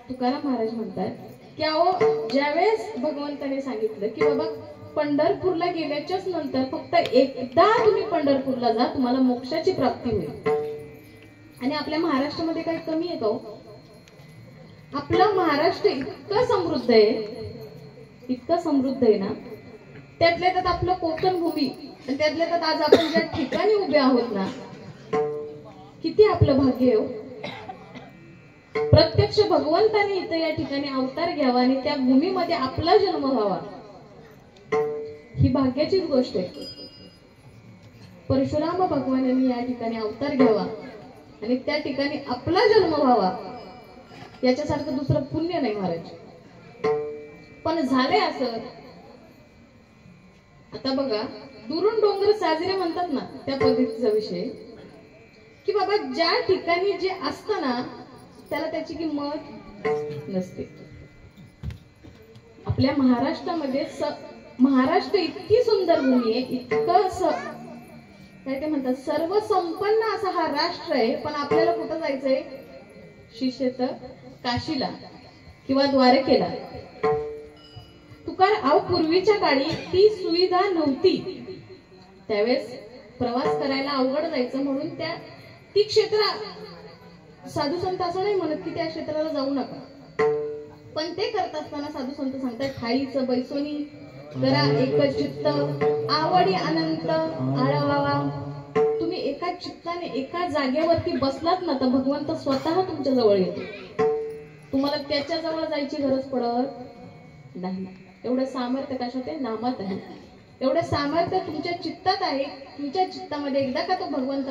तुकाराम महाराज म्हणतात की अहो ज्यावेळेस भगवंताने सांगितलं की बाबा पंढरपूरला गेल्याच्याच नंतर फक्त एकदा तुम्ही पंढरपूरला जा, तुम्हाला मोक्षाची प्राप्ती होईल. आणि आपल्या महाराष्ट्रामध्ये काही कमी आहे का? आपला महाराष्ट्र इतकं समृद्ध आहे, इतकं समृद्ध आहे ना. त्यातल्या त्यात आपलं कोकण भूमी, आणि त्यातल्या त्यात आज आपण ज्या ठिकाणी उभे आहोत ना, किती आपलं भाग्य आहे. प्रत्यक्ष भगवंताने इथं या ठिकाणी अवतार घ्यावा आणि त्या भूमीमध्ये आपला जन्म व्हावा, ही भाग्याचीच गोष्ट आहे. परशुराम भगवानांनी या ठिकाणी अवतार घ्यावा आणि त्या ठिकाणी आपला जन्म व्हावा, याच्यासारखं दुसरं पुण्य नाही महाराज. पण झाले असं, आता बघा दुरून डोंगर साजरे म्हणतात ना, त्या पद्धतीचा विषय की बाबा ज्या ठिकाणी जे असतं ना त्याला त्याची किंमत नसते. आपल्या महाराष्ट्रामध्ये महाराष्ट्र इतकी सुंदर भूमी आहे, इतकं काय ते म्हणतात सर्व संपन्न असा हा राष्ट्र आहे. पण आपल्याला कुठं जायचंय? शिष्यत काशीला किंवा द्वारकेला. अहो पूर्वीच्या काळी ती सुविधा नव्हती, त्यावेळेस प्रवास करायला अवघड जायचं, म्हणून ती क्षेत्र साधू संत असं नाही म्हणत की त्या क्षेत्राला जाऊ नका. पण ते करत असताना साधू संत सांगतात ठाईचं बैसोनी करा एक चित्त, आवडी अनंत आळवावा. तुम्ही एका चित्ताने एका जागेवरती बसलात ना तर भगवंत स्वतः तुमच्या जवळ येतो. तुम्हाला त्याच्या जवळ जायची गरज पडत नाही. एवढं सामर्थ्य कशात आहे? नामात आहे. एवढं सामर्थ्य तुमच्या चित्तात आहे. तुमच्या चित्तामध्ये एकदा का तो भगवंत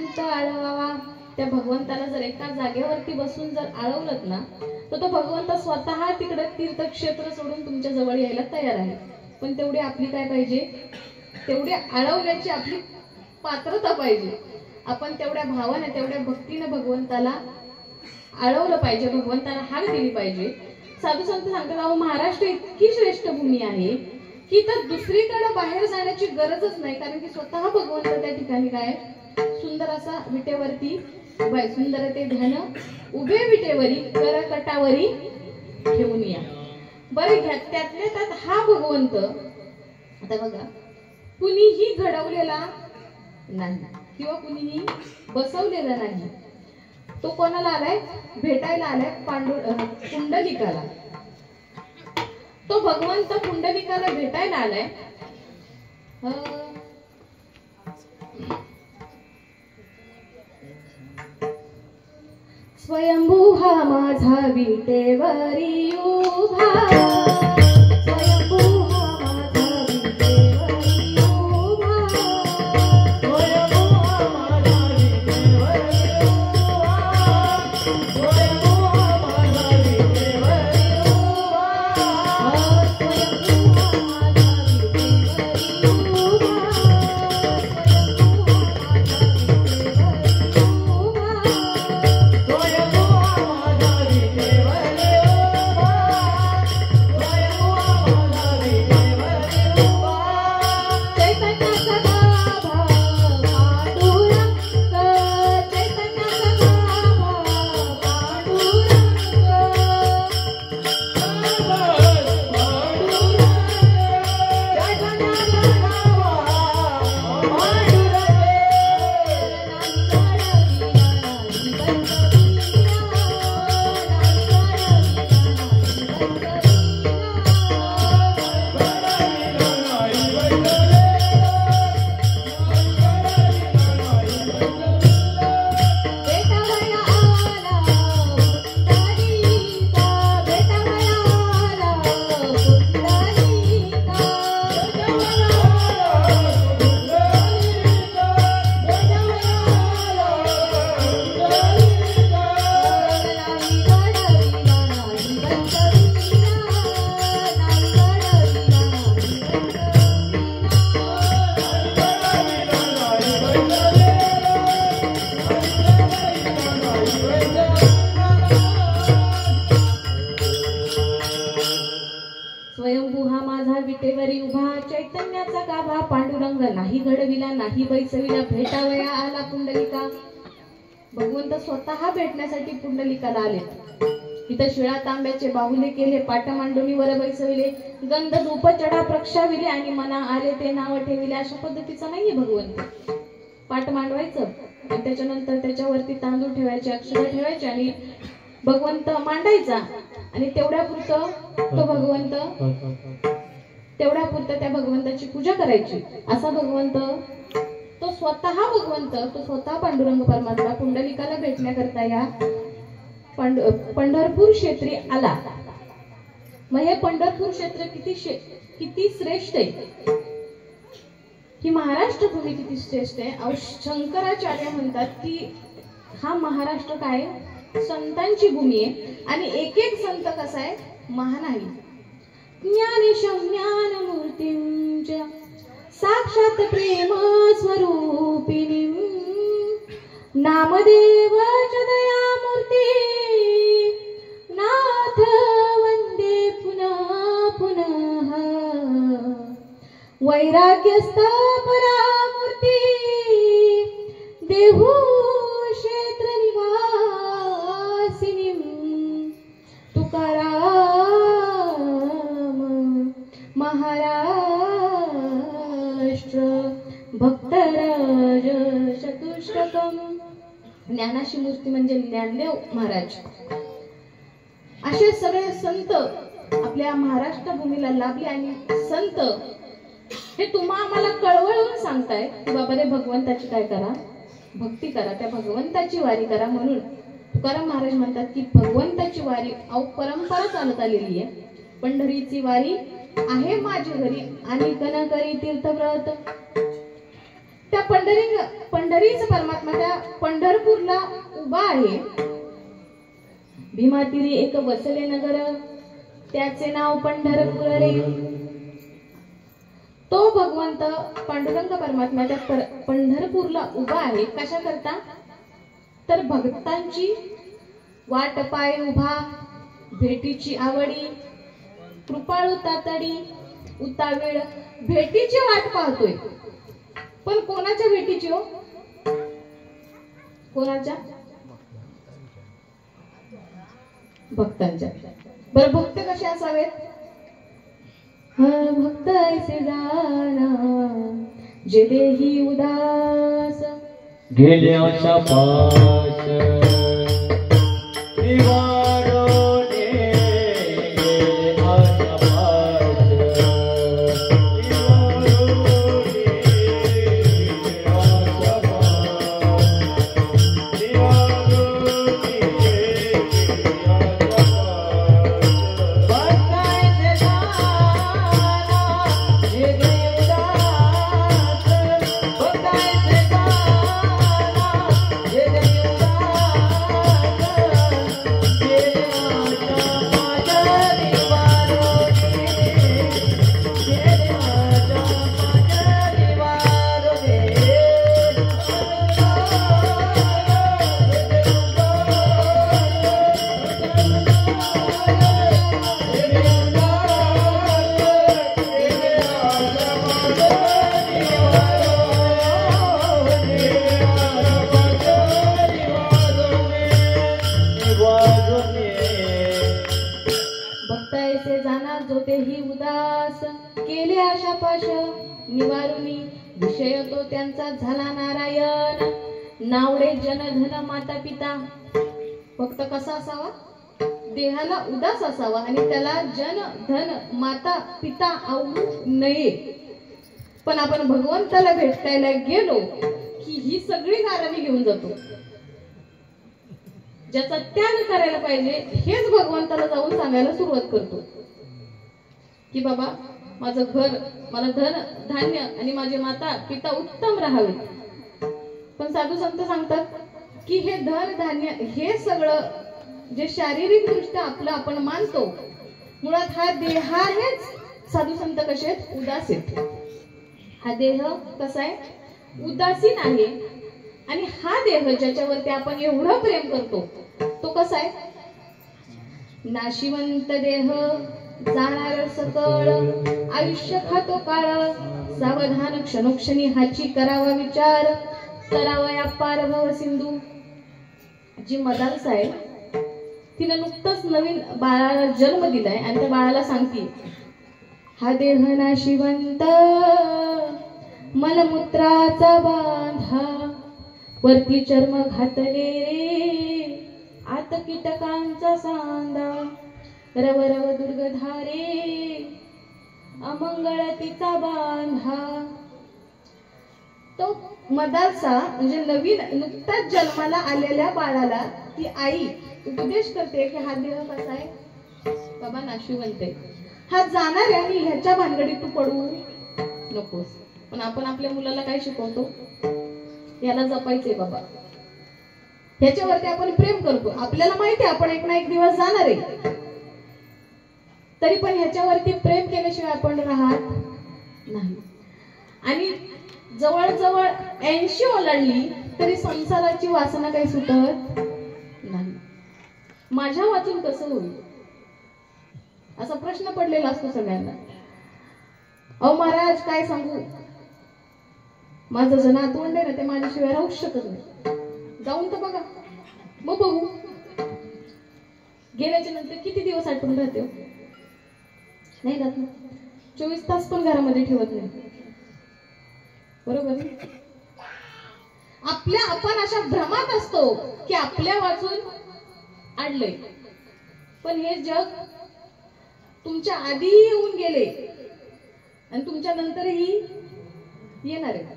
भगवंत आळवावा. त्या भगवंताला जर एका जागेवरती बसून जर आळवलत ना तर तो भगवंत स्वतः तिकडे तीर्थक्षेत्र सोडून तुमच्या जवळ यायला तयार आहे. पण तेवढी आपली काय पाहिजे, तेवढी आळवण्याची आपली पात्रता पाहिजे. आपण तेवढ्या भावाने तेवढ्या भक्तीने भगवंताला आळवलं पाहिजे, भगवंताला हाक दिली पाहिजे. साधू संत सांगतात अहो महाराष्ट्र इतकी श्रेष्ठ भूमी आहे की तर दुसरीकडे बाहेर जाण्याची गरजच नाही. कारण की स्वतः भगवंत त्या ठिकाणी काय सुंदर असा विटेवरती उभा, सुंदर ते ध्यान उभे विटेवरी करकटावरी ठेवून या. बरं घ्या त्यातल्या त्यात हा भगवंत आता बघा कुणीही घडवलेला नाही किंवा कुणीही बसवलेला नाही. तो कोणाला आलाय, भेटायला आलाय पुंडलिकाला. तो भगवंत पुंडलिकाला भेटायला आलाय. स्वयंभू हा माझा विटेवरी उभा, स्वयंभू हा माझा विटेवरी उभा, स्वयंभू हा माझा विटेवरी उभा, स्वयंभू हा माझा विटेवरी उभा, स्वयंभू हा माझा विटेवरी उभा, स्वयंभू हा माझा विटेवरी उभा, चैतन्याचा गाभा पांडुरंग नाही घडविला नाही बैसविला, भेटावया आला पुंडलिका. भगवंत स्वतः भेटण्यासाठी पुंडलिकाला आले. इथं शिळा तांब्याचे बाहुले केले, पाट मांडुनी वर बैसविले, गंध धूप चढा प्रक्षाविले आणि मना आले ते नाव ठेविले. अशा पद्धतीचा नाहीये भगवंत. पाट मांडवायचं आणि त्याच्यानंतर त्याच्यावरती तांदूळ ठेवायचे, अक्षर ठेवायचे आणि भगवंत मांडायचा आणि तेवढ्यापुरतं तो भगवंत तेवढ्यापुरतं त्या भगवंताची पूजा करायची. असा भगवंत तो स्वतः भगवंत तो स्वतः पांडुरंग परमात्मा पुंडलिकाला भेटण्याकरता या पंढरपूर क्षेत्री आला. मग हे पंढरपूर क्षेत्र किती श्रेष्ठ आहे, ही महाराष्ट्र भूमी किती श्रेष्ठ आहे. शंकराचार्य म्हणतात की हा महाराष्ट्र काय संतांची भूमी आहे आणि एक एक संत कसा आहे महान आहे. ज्ञानेशं ज्ञानमूर्तिं साक्षात प्रेम स्वरूपिणीं नामदेव च दयामूर्ती नाथ वंदे पुनः पुनः वैराग्यस्थ परामूर्ती देहू क्षेत्र निवासिनीं तुकाराम महाराष्ट्र भक्तराज चतुष्टकम. ज्ञानाची मूर्ती म्हणजे ज्ञानदेव महाराज. असे सगळे संत आपल्या महाराष्ट्र भूमीला लाभले आणि संत हे तुम्हा आम्हाला कळवळून सांगताय की बाबा रे भगवंताची काय करा, भक्ती करा, त्या भगवंताची वारी करा. म्हणून तुकाराम महाराज म्हणतात की भगवंताची वारी परंपरा चालत आलेली आहे. पंढरीची वारी आहे माझी घरी आणि कन करी तीर्थव्रत त्या पंढरीच परमात्मा त्या पंढरपूरला उभा आहे. भीमातीरी एक वसले नगर, त्याचे नाव पंढरपूर रे. तो भगवंत पांडुरंग परमात्मा त्या पंढरपूरला उभा आहे. कशा करता? तर भक्तांची वाट पाय उभा, भेटीची आवडी, कृपाळू तातडी, उतावीळ भेटीची वाट पाहतोय. पण कोणाच्या भेटीची हो? कोणाच्या? भक्तांच्या. बरं भक्त कसे असावेत? भक्त ऐसे जाना जे देही उदास, गेले आशा पास निवारोने, गेले आशा पास निवारोने, आशा पास निवारोने, आशा पास. भक्तांचे जाना जे देही उदास, भक्तांचे निवारुनी, विषय तो त्यांचा झाला नारायण. नावडे जनधन माता पिता. फक्त कसा असावा? देहाला उदास असावा आणि त्याला जन धन माता पिता आवडू नये. पण आपण भगवंताला भेटायला गेलो की ही सगळी कारणे घेऊन जातो. ज्याचा त्याग करायला पाहिजे हेच भगवंताला जाऊन सांगायला सुरुवात करतो की बाबा माझं घर, मला धन धान्य आणि माझे माता पिता उत्तम राहावे. पण साधू संत सांगतात की हे धन धान्य हे सगळं जे शारीरिक दृष्ट्या आपलं आपण मानतो, मुळात हा देह हेच. साधू संत कसे आहेत? उदास आहेत. हा देह कसा आहे? उदासीन आहे. आणि हा देह ज्याच्यावरती आपण एवढं प्रेम करतो तो कसा आहे? नाशिवंत देह, जाणार सकळ, आयुष्य खातो काळ, सावधान क्षणोक्षणी हाची करावा विचार, तरावया पार भव सिंधू. जी मदालस आहे तिने नुकतंच नवीन बाळाला जन्म दिलाय आणि त्या बाळाला सांगते, हा देह नाशिवंत मलमूत्राचा बांधा, वरती चर्म घातले रे आत कीटकांचा सांदा, रव रव दुर्गधारे अमंगळ तिचा बांधा. तो मदालसा म्हणजे नवीन नुकताच जन्माला आलेल्या बाळाला ती आई उपदेश करते की हा देह कसा आहे? बाबा नाशिवंत आहे. हा जाणार आहे आणि ह्याच्या भानगडीत तू पडू नकोस. पण आपण आपल्या मुलाला काय शिकवतो? याला जपायचंय बाबा, ह्याच्यावरती आपण प्रेम करतो. आपल्याला माहिती आहे आपण एक ना एक दिवस जाणार आहे, तरी पण ह्याच्यावरती प्रेम केल्याशिवाय आपण राहत नाही. आणि जवळजवळ 80 ओलांडली तरी संसाराची वासना काही सुटत नाही. माझ्या वाचून कसं होईल असा प्रश्न पडलेला असतो सगळ्यांना. अहो महाराज काय सांगू, माझं जण नातवंड आहे ना, ते माझ्याशिवाय राहू शकत नाही. जाऊन तर बघा, मग बघू. गेल्याच्या नंतर किती दिवस आठवून राहते? नाही राहत ना. 24 तास पण घरामध्ये ठेवत नाही. बरोबर. आपण अशा भ्रमात असतो की आपल्या वाचून आणलंय, पण हे जग तुमच्या आधी येऊन गेले आणि तुमच्या नंतरही येणार आहे.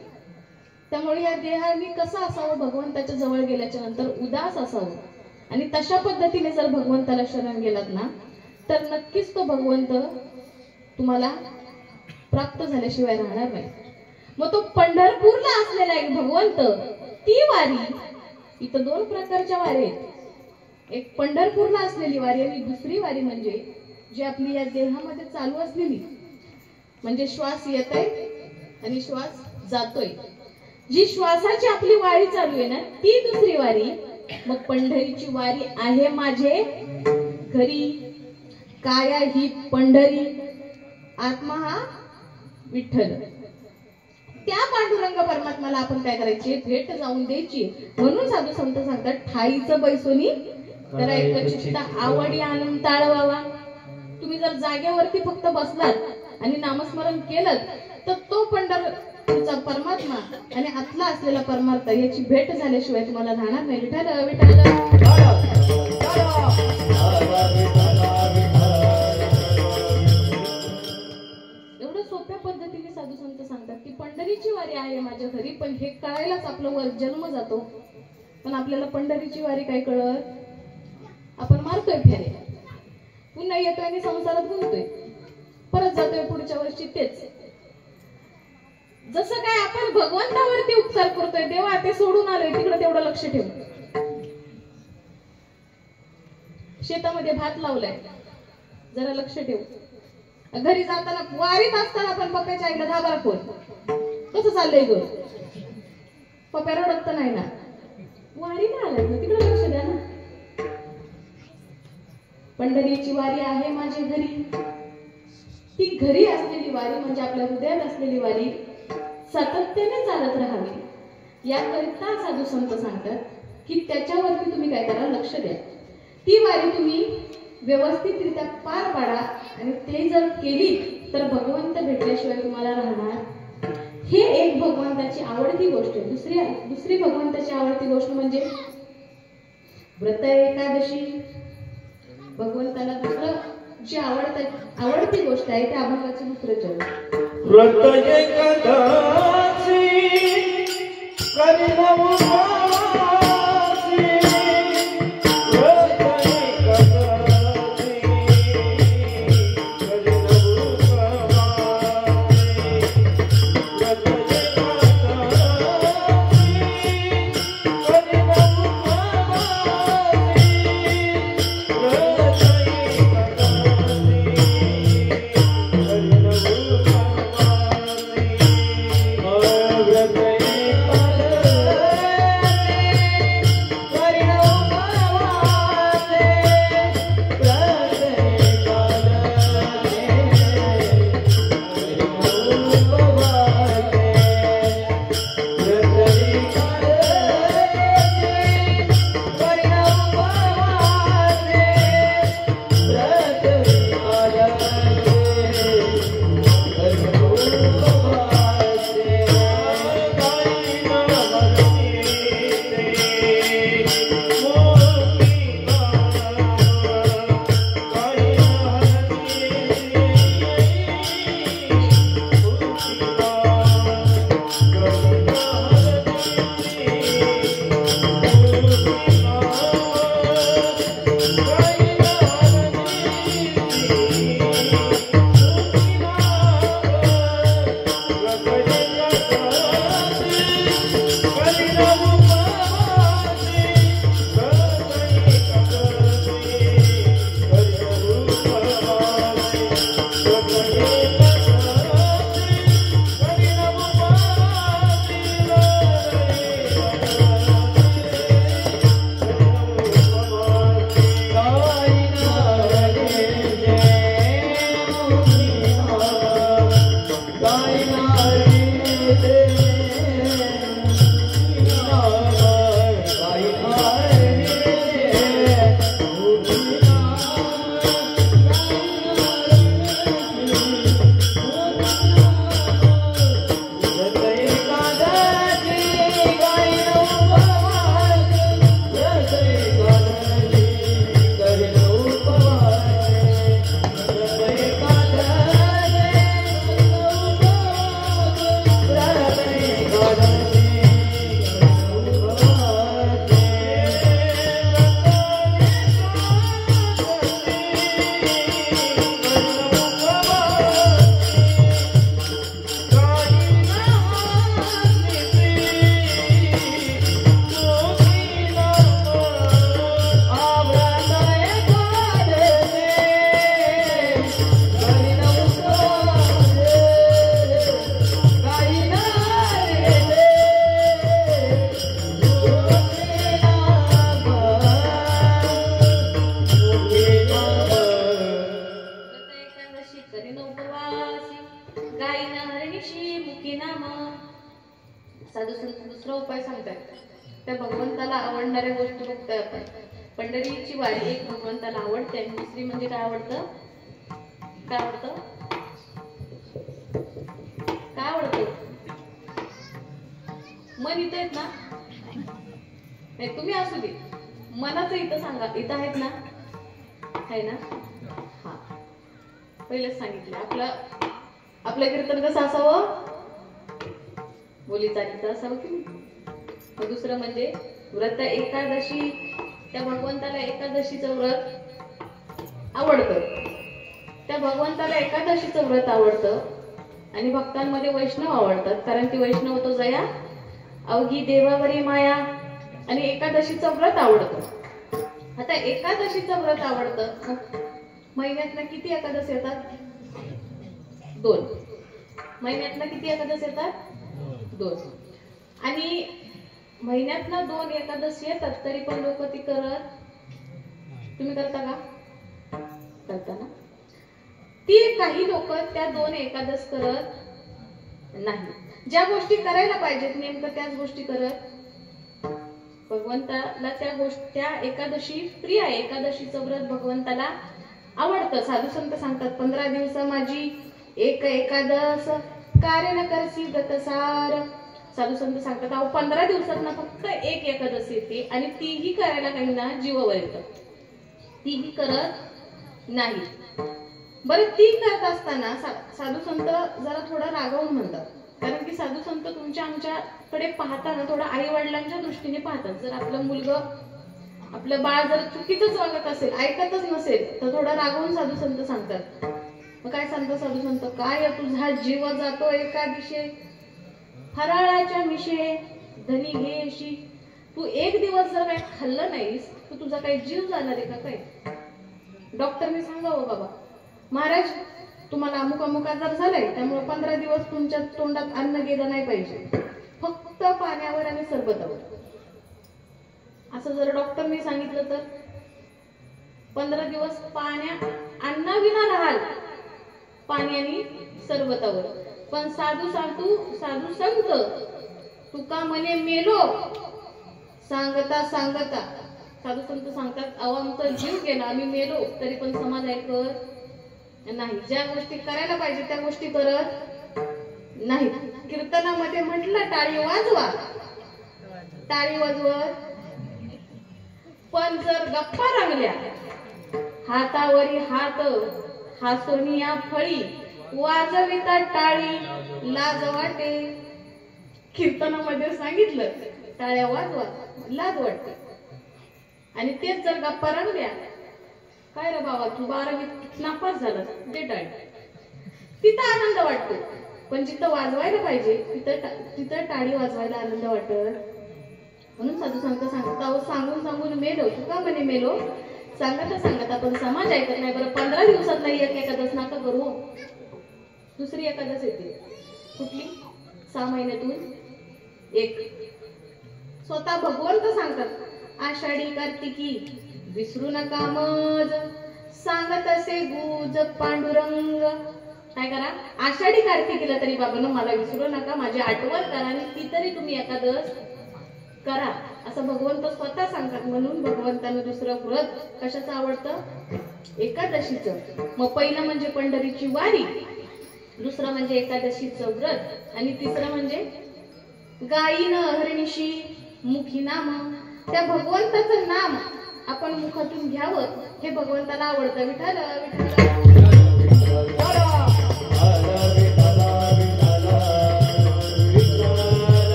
त्यामुळे या देहाने कसं असावं? भगवंताच्या जवळ गेल्याच्या नंतर उदास असावं. आणि तशा पद्धतीने जर भगवंताला शरण गेलात ना, तर नक्कीच तो भगवंत तुम्हाला प्राप्त झाल्याशिवाय राहणार नाही. मग तो पंढरपूरला असलेला एक भगवंत, ती वारी, इथं दोन प्रकारच्या वारी आहेत. एक पंढरपूरला असलेली वारी आणि दुसरी वारी म्हणजे जी आपली या देहामध्ये चालू असलेली, म्हणजे श्वास येत आहे आणि श्वास जातोय, जी श्वासाची आपली वारी चालू आहे ना, ती दुसरी वारी. मग पंढरीची वारी आहे माझे घरी, काया ही पंढरी, आत्मा हा विठ्ठल. त्या पांडुरंग परमात्म्याला आपण काय करायचे, भेट जाऊन द्यायची. म्हणून साधू संत सांगतात, ठाईचं बैसोनी करायचं चित्त आवडी आनंद ताळवावा. तुम्ही जर जागेवरती फक्त बसलात आणि नामस्मरण केलं तर तो पंढरपूरचा परमात्मा आणि आतला असलेला परमार्थ याची भेट झाल्याशिवाय तुम्हाला राहणार नाही. विठ्ठल विठ्ठल. एवढं सोप्या पद्धतीने साधू संत सांगतात की पंढरीची वारी आहे माझ्या घरी, पण हे कळायलाच आपलं वर जन्म जातो. पण आपल्याला पंढरीची वारी काय कळत, आपण मारतोय फेरे, पुन्हा येतोय आणि संसारात गुंतोय, परत जातोय पुढच्या वर्षी तेच. जसं काय आपण भगवंतावरती उपचार करतोय, देवा ते सोडून आलोय तिकडे तेवढं लक्ष ठेव. शेतामध्ये भात लावलाय, जरा लक्ष ठेव. घरी जाताना वारीत असताना आपण पप्प्याच्या आईला धाबारा फोन, कसं चाललंय ग, पप्प्या रडत तर नाही ना, वारीला आलाय ना तिकडे लक्ष द्या ना. पंढरीची वारी आहे माझी घरी, ती घरी असलेली वारी म्हणजे आपल्या हृदयात असलेली वारी सातत्याने चालत राहावी. याकरिता साधू संत सांगतात की त्याच्यावरती तुम्ही काय करा, लक्ष द्या. ती वारी तुम्ही व्यवस्थितरित्या पार पाडा आणि ते जर केली तर भगवंत भेटल्याशिवाय तुम्हाला राहणार. हे एक भगवंताची आवडती गोष्ट आहे. दुसरी भगवंताची आवडती गोष्ट म्हणजे व्रत एकादशी. भगवंताला दुसरं जी आवडती गोष्ट आहे त्या अभंगाचं दुसरं चरण. व्रत एकादशी करिनव दुसरा उपाय सांगतात. त्या भगवंताला आवडणाऱ्या गोष्टी बघतोय आपण. पंढरीची वारी एक भगवंताला आवडते आणि दुसरी म्हणजे काय आवडतं? काय आवडतं? काय आवडतं? मन इथं आहेत ना? नाही तुम्ही असू दे, मनाचं इथं सांगा. इथं आहेत ना? आहे ना? हा, पहिलेच सांगितलं. आपलं कीर्तन कसं असावं? बोली चालीचं असावं की नाही? मग दुसरं म्हणजे व्रत एकादशी. त्या भगवंताला एकादशीचं व्रत आवडतं. त्या भगवंताला एकादशीचं व्रत आवडतं आणि भक्तांमध्ये वैष्णव आवडतात, कारण ती वैष्णव तो जया अवघी देवावरी माया. आणि एकादशीचं व्रत आवडतं. आता एकादशीचं व्रत आवडतं. महिन्यातनं किती एकादशी येतात? 2. महिन्यातनं किती एकादशी येतात? 2. आणि महिन्यातनं 2 एकादशी येतात तरी पण लोक ती करत. तुम्ही करता का? करता ना? ती काही लोक त्या 2 एकादश करत नाही. ज्या गोष्टी करायला पाहिजेत नेमकं त्याच गोष्टी करत. भगवंताला त्या एकादशी प्रिय आहे. एकादशीचं व्रत भगवंताला आवडतं. साधू संत सांगतात 15 दिवस माझी एक एकादश कारण करसी व्रतसार. साधू संत सांगतात अहो 15 दिवसात ना फक्त एक एकादशी येते आणि तीही करायला काही ना जीवावर येतं. तीही करत नाही. बरं ती करत असताना साधू संत जरा थोडं रागावून म्हणतात, कारण की साधू संत तुमच्या आमच्याकडे पाहताना थोडं आई वडिलांच्या दृष्टीने पाहतात. जर आपलं मुलगं आपलं बाळ जर चुकीचंच वागत असेल, ऐकतच नसेल, तर थोडं रागावून साधू संत सांगतात. मग काय सांगतात साधू संत? काय तुझा जीव जातो एका दिशे फराळाच्या मिशे धनी घेशी. तू एक दिवस जर काही खाल्लं नाहीस तर तुझा काही जीव जाणार आहे का? काय डॉक्टरने सांगावं बाबा महाराज तुम्हाला अमुक अमुक आजार झालाय, त्यामुळे 15 दिवस तुमच्या तोंडात अन्न गेलं नाही पाहिजे, फक्त पाण्यावर आणि सरबतावर. असं जर डॉक्टरने सांगितलं तर 15 दिवस अन्नाविना राहाल, पाणी आणि सरबतावर. पण साधू संत तुका म्हणे मेलो सांगता सांगता. साधू संत सांगतात अहो आमचा जीव गेला, आम्ही मेलो, तरी पण समाज ऐकत नाही. ज्या गोष्टी करायला पाहिजे त्या गोष्टी करत नाही. कीर्तनामध्ये म्हटलं टाळी वाजवा, टाळी वाजवत. पण जर गप्पा रंगल्या हातावरी हात हासोनिया फळी वाजविता टाळी लाज वाटे. कीर्तनामध्ये सांगितलं टाळ्या वाजवा लाज वाटते. आणि तेच जर गप्पा रंगल्या, काय रे बाबा तू 12वीत नापास झाला दे टाळी, तिथं आनंद वाटतो. पण जिथं वाजवायला पाहिजे तिथं टाळी वाजवायला आनंद वाटत. म्हणून साधू संत सांगतात सांगून सांगून मेलो. तुका म्हणे मेलो सांगता आपण समाज ऐकत नाही. बरं 15 दिवसात नाही एक एकादश नाका करू. दुसरी एकादश येते कुठली? 6 महिन्यातून एक. स्वतः भगवंत सांगतात आषाढी कार्तिकी विसरू नका मज सांगत असे गुज पांडुरंग. काय करा? आषाढी कार्तिकीला तरी बाबांनो मला विसरू नका, माझी आठवण करा आणि ती तरी तुम्ही एकादश करा, असं भगवंत स्वतः सांगतात. म्हणून भगवंतानं दुसरं व्रत कशाचं आवडतं? एकादशीचं. मग पहिलं म्हणजे पंढरीची वारी, दुसरं म्हणजे एकादशीचं व्रत आणि तिसरं म्हणजे गायीन हरणीशी मुखी नाम. त्या भगवंताचं नाम आपण मुखातून घ्यावं हे भगवंताला आवडतं. विठ्ठल विठ्ठल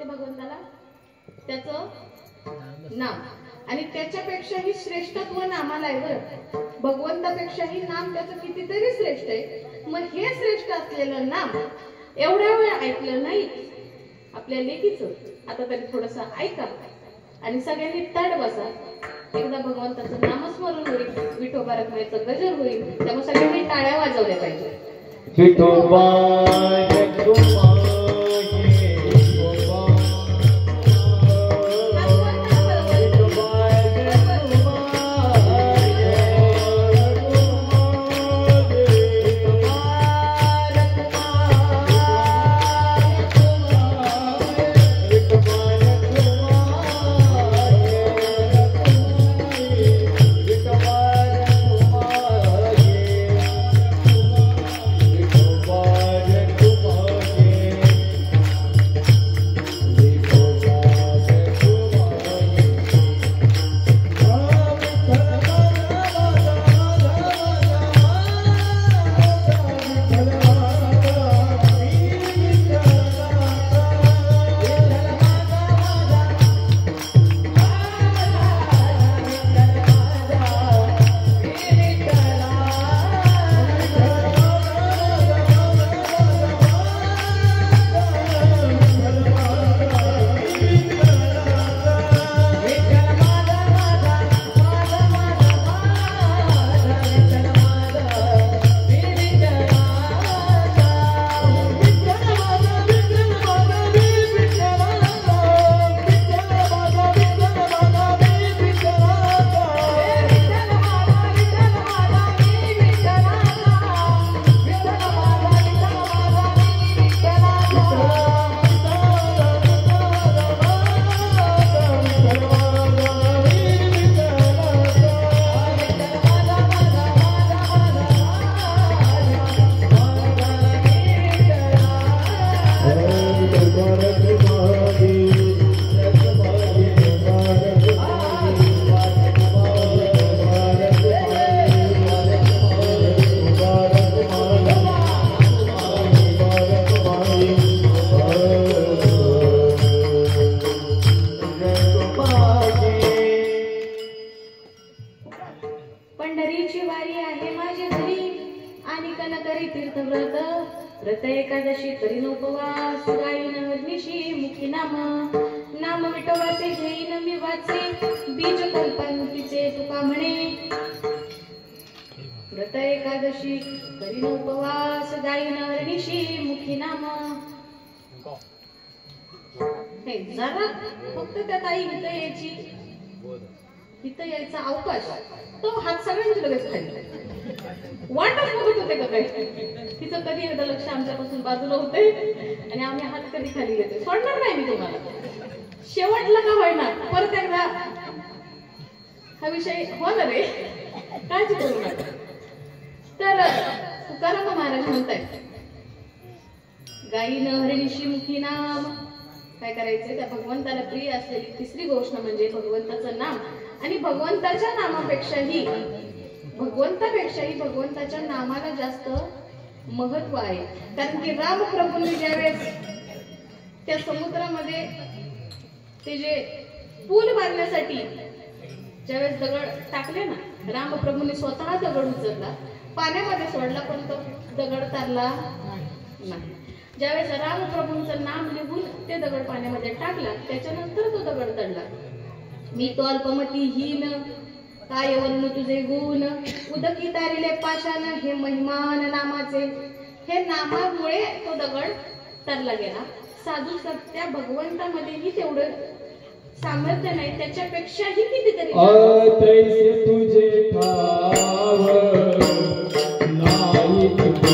भगवंताला त्याचं नाम. आणि त्याच्यापेक्षाही श्रेष्ठत्व नामाला आहे बरं. भगवंतापेक्षाही नाम त्याचं कितीतरी श्रेष्ठ आहे. मग हे श्रेष्ठ असलेलं नाम एवढ्या वेळ ऐकलं नाही आपल्या लेकीचं. आता तरी थोडस ऐका आणि सगळ्यांनी ताट बसा. एकदा भगवंताचं नामस्मरण होईल, विठोबा रखमाईचं गजर होईल. त्यामुळे सगळ्यांनी टाळ्या वाजवल्या पाहिजे. विठोबा पंढरीची वारी आहे माझी घरी आणि कन करी तीर्थव्रत. व्रत एकादशी करीन उपवास, गाईन हरनिशी मुखी नाम. नाम विठोबाचे घेईन मी वाचे, बीज कल्पंतीचे तुका म्हणे. व्रत एकादशी करीन उपवास, गाईन हरनिशी मुखी नाम. जरा फक्त त्या ताई इथं यायची, इथं यायचा अवकाश, तो हात सगळ्यांचे लगेच खाली वाटच बघत होते का काय. तिचं कधी एकदा लक्ष आमच्यापासून बाजूला होते आणि आम्ही हात कधी खाली घेते. सोडणार नाही मी तुम्हाला, शेवटला का होईना परत एकदा हा विषय होणार आहे, काळजी करू नका. तर तुकाराम महाराज म्हणतायत, गायीन हरिणीशी मुखी नाम. काय करायचंय, त्या भगवंताला प्रिय असलेली तिसरी गोष्ट म्हणजे भगवंताचं नाम. आणि भगवंताच्या नामापेक्षाही भगवंताच्या नामाला जास्त महत्व आहे. कारण की रामप्रभूंनी ज्यावेळेस त्या समुद्रामध्ये ते जे पूल बांधण्यासाठी ज्यावेळेस दगड टाकले ना, रामप्रभूंनी स्वतः दगड उचलला, पाण्यामध्ये सोडला, पण तो दगड तरला नाही. ज्यावेळेस रामप्रभूंचं नाम लिहून ते दगड पाण्यामध्ये टाकला, त्याच्यानंतर तो दगड तडला. मी तो अल्पमतीहीन, काय वर्णू तुझे गुण, उदकी तारिले पाशान, हे महिमान नामाचे. हे नामामुळे तो दगड तरला गेला. साधू सत्या भगवंतामध्येही तेवढं सामर्थ्य नाही, त्याच्यापेक्षाही कितीतरी तुझे ठाव नाही तुझे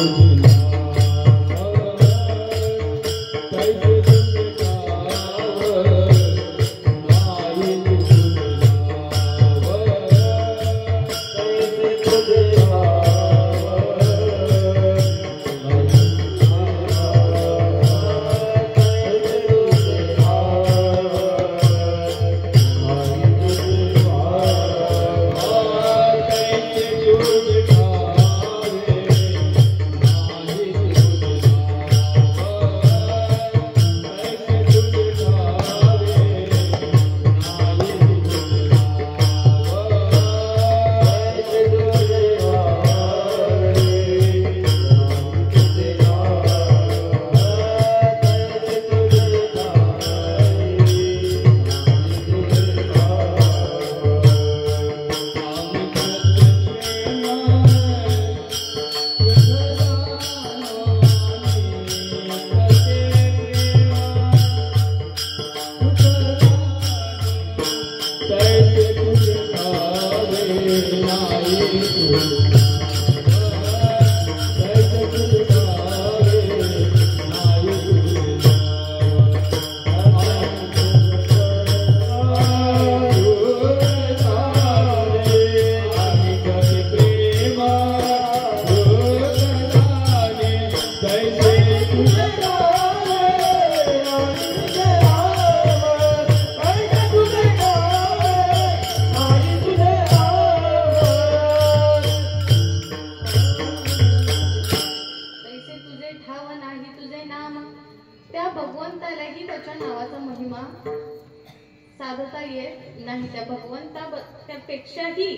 साधता येत नाही. त्या त्यापेक्षाही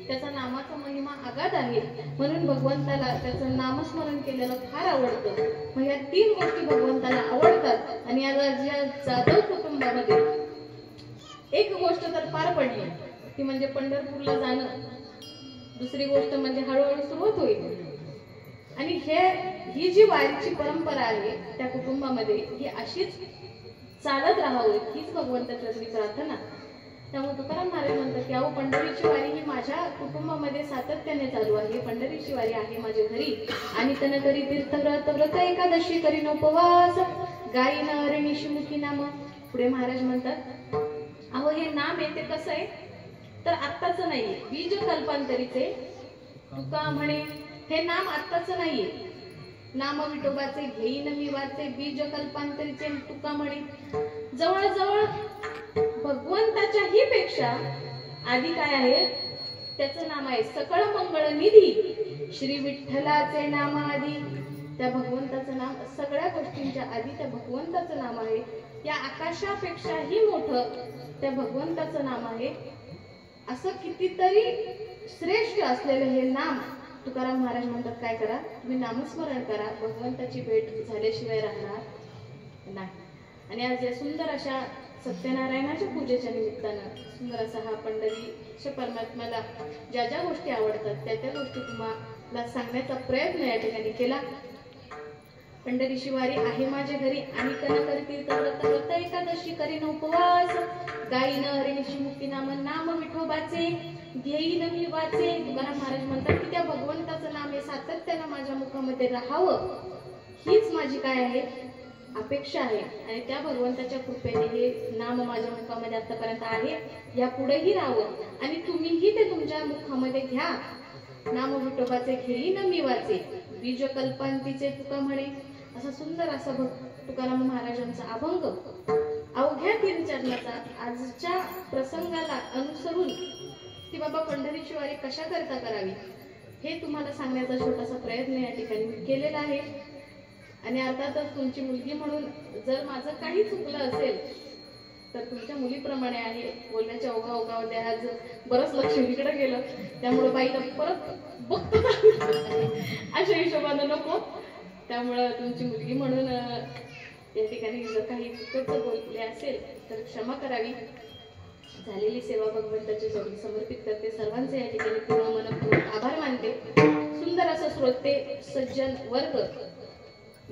त्याचा नामाचा महिमा आगाध आहे. म्हणून भगवंताला त्याचं नामस्मरण केलेलं फार आवडतं. मग या 3 गोष्टी भगवंताला आवडतात. आणि या जाधव कुटुंबामध्ये एक गोष्ट तर पार पडली, ती म्हणजे पंढरपूरला जाणं. दुसरी गोष्ट म्हणजे हळूहळू सुरुवात होईल. आणि ही जी वारीची परंपरा आहे त्या कुटुंबामध्ये, ही अशीच चालत राहावी हीच भगवंताची प्रार्थना. त्यामुळे तुकाराम महाराज म्हणतात की अहो, पंढरीची वारी ही माझ्या कुटुंबामध्ये सातत्याने चालू आहे. पंढरीची वारी आहे माझ्या घरी. आणि तन करी तीर्थव्रत व्रत एकादशी करीन उपवास गायीन अरणिशिमुखी नाम. पुढे महाराज म्हणतात अहो, हे नाम आहे ते कसं आहे तर आत्ताच नाहीये, बीज कल्पांतरीचे. तुका म्हणे हे नाम आत्ताच नाहीये. नाम विठोबाचे घेईन मी वाचे बीज कल्पांतरीचे. तुका म्हणे जवळजवळ भगवंताच्याही पेक्षा आधी काय आहे त्याचं नाम आहे सकळ मंगळ निधी श्री विठ्ठलाचे नाम आधी. त्या भगवंताचं नाम सगळ्या गोष्टींच्या आधी त्या भगवंताचं नाम आहे. या आकाशापेक्षाही मोठं त्या भगवंताचं नाम आहे. असं कितीतरी श्रेष्ठ असलेलं हे नाम तुकाराम महाराज म्हणतात काय करा, तुम्ही नामस्मरण करा. भगवंताची भेट झाल्याशिवाय राहणार नाही. आणि आज या सुंदर अशा सत्यनारायणाच्या पूजेच्या निमित्तानं सुंदर असा हा पंढरीच्या परमात्म्याला ज्या ज्या गोष्टी आवडतात त्या त्या गोष्टी तुम्हाला सांगण्याचा प्रयत्न या ठिकाणी केला. पंढरीची वारी आहे माझ्या घरी. आणि तन करी तीर्थव्रत व्रत एकादशी करीन उपवास गायीन हरिणीशिमुखी नाम विठोबाचे घेईन मी वाचे. तुकाराम महाराज म्हणतात की त्या भगवंताचं नाम हे सातत्यानं माझ्या मुखामध्ये राहावं हीच माझी काय आहे अपेक्षा आहे. आणि त्या भगवंताच्या कृपेने हे नाम माझ्या मुखामध्ये आतापर्यंत आहे, या पुढेही राहावं. आणि तुम्हीही ते तुमच्या मुखामध्ये घ्या. नाम विठोबाचे घेईन मी वाचे बीज कल्पांतीचे तुका म्हणे. असा सुंदर असा तुकाराम महाराजांचा अभंग अवघ्या 3 चरणाचा आजच्या प्रसंगाला अनुसरून की बाबा पंढरीची वारी कशा करता करावी हे तुम्हाला सांगण्याचा छोटासा प्रयत्न या ठिकाणी केलेला आहे. आणि अर्थातच तुमची मुलगी म्हणून जर माझं काही चुकलं असेल तर तुमच्या मुलीप्रमाणे आहे. बोलण्याच्या ओघामध्ये आज बरंच लक्ष इकडे गेलं, त्यामुळे बाईला परत बघतो अशा हिशोबानं नको. त्यामुळं तुमची मुलगी म्हणून या ठिकाणी जर काही चुकीचं बोलले असेल तर क्षमा करावी. झालेली सेवा भगवंताची जोडी समर्पित करते. सर्वांचे या ठिकाणी पूर्ण मनपूर्वक आभार मानते. सुंदर असं श्रोते सज्जन वर्ग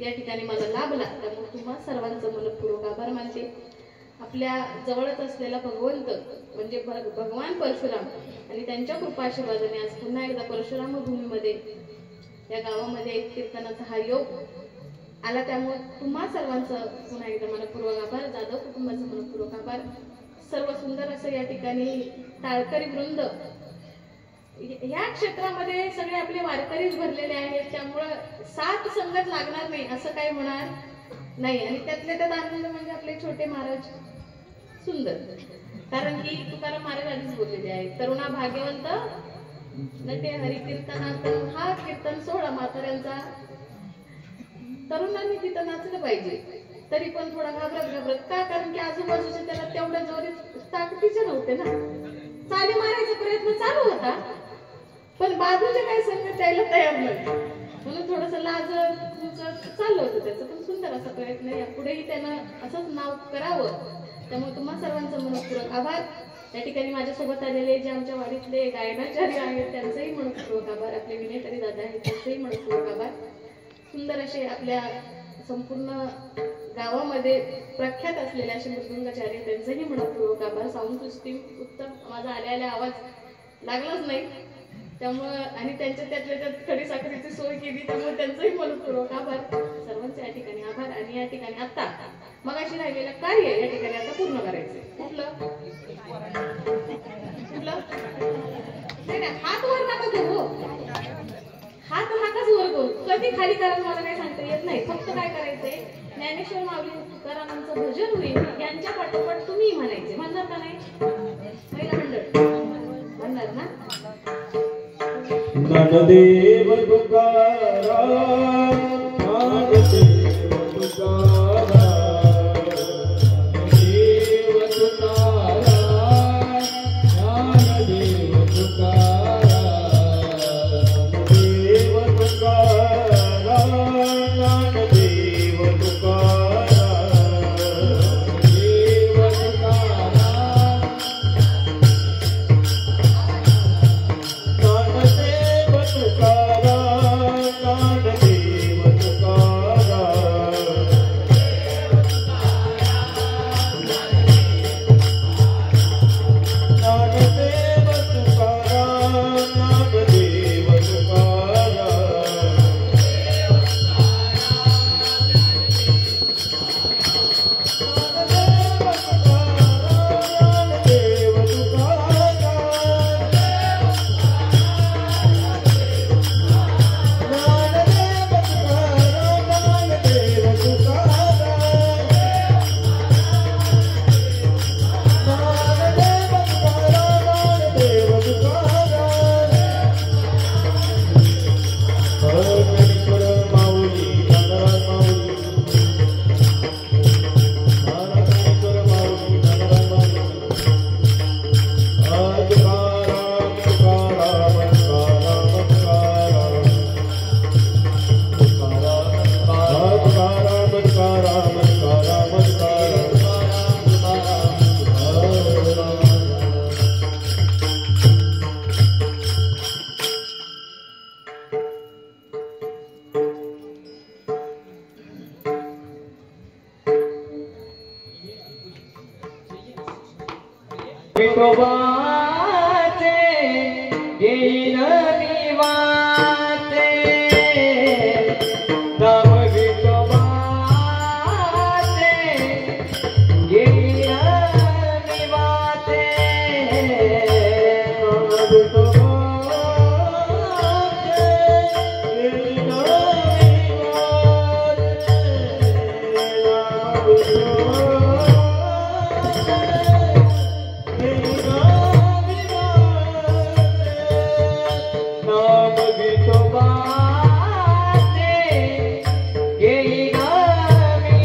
या ठिकाणी मला लाभला, त्यामुळे तुम्हा सर्वांचं मनपूर्वक आभार मानते. आपल्या जवळच असलेला भगवंत म्हणजे भगवान परशुराम आणि त्यांच्या कृपा आशीर्वादाने आज पुन्हा एकदा परशुराम भूमीमध्ये या गावामध्ये एक कीर्तनाचा हा योग आला. त्यामुळे तुम्हा सर्वांचं पुन्हा एकदा मनपूर्वक आभार. जाधव कुटुंबाचं मनपूर्वक आभार. सर्व सुंदर असं या ठिकाणी टाळकरी वृंद ह्या क्षेत्रामध्ये सगळे आपले वारकरीच भरलेले आहेत. त्यामुळं साथ संगत लागणार नाही असं काही होणार नाही. आणि त्यातल्या त्यात आनंद म्हणजे आपले छोटे महाराज सुंदर, कारण की तुकाराम महाराज आधीच बोललेले आहेत तरुणा भाग्यवंत न ते हरिकीर्तनात. हा कीर्तन सोहळा म्हाताऱ्यांचा तरुणांनी तिथं नाचलं पाहिजे. तरी पण थोडा घाबरत का, कारण की आजूबाजूचे त्याला तेवढ्या जोरीत ताकदीचे नव्हते ना. चाली मारायचा प्रयत्न चालू होता पण बाजूचे काही संगत द्यायला तयार नव्हते, म्हणून थोडस लाज चाललं होतं त्याचं. पण सुंदर असा प्रयत्न यापुढेही त्यानं असंच नाव करावं. त्यामुळे तुम्हा सर्वांचं मनपूर्वक आभार. या ठिकाणी माझ्यासोबत आलेले जे आमच्या वाडीतले गायनाचार्य आहेत त्यांचंही मनपूर्वक आभार. आपले विनेकरी दादा आहेत त्यांचंही मनपूर्वक आभार. सुंदर असे आपल्या संपूर्ण गावामध्ये प्रख्यात असलेले असे मृदुंगाचार्य त्यांचंही मनपूर्वक आभार. साऊंड सिस्टीम उत्तम, माझा आल्या आवाज लागलाच नाही त्यामुळं, आणि त्यांच्या त्यातल्या त्यात खडी साखरेची सोय केली त्यामुळे त्यांचंही मनपूर्वक आभार. सर्वांचे या ठिकाणी आभार. आणि या ठिकाणी आता मगाशी राहिलेलं कार्य या ठिकाणी आता पूर्ण करायचंय. कुठलं नाही, हात वर नका करू, हात हातच वर करू. कधी खाली करायला मला काही सांगता येत नाही. फक्त काय करायचंय, ज्ञानेश्वर माऊली तुकारामांचं भजन होईल यांच्या पाठोपाठ तुम्ही म्हणायचे. म्हणणार का नाही? पहिला मंडळ म्हणणार ना. ज्ञानदेव तुकाराम, ज्ञानदेव तुकाराम, ज्ञानदेव तुकाराम. विठोबाचे येईन मी वाचे नाम विठोबाचे येईन मी वाचे नाम विठोबाचे येईन मी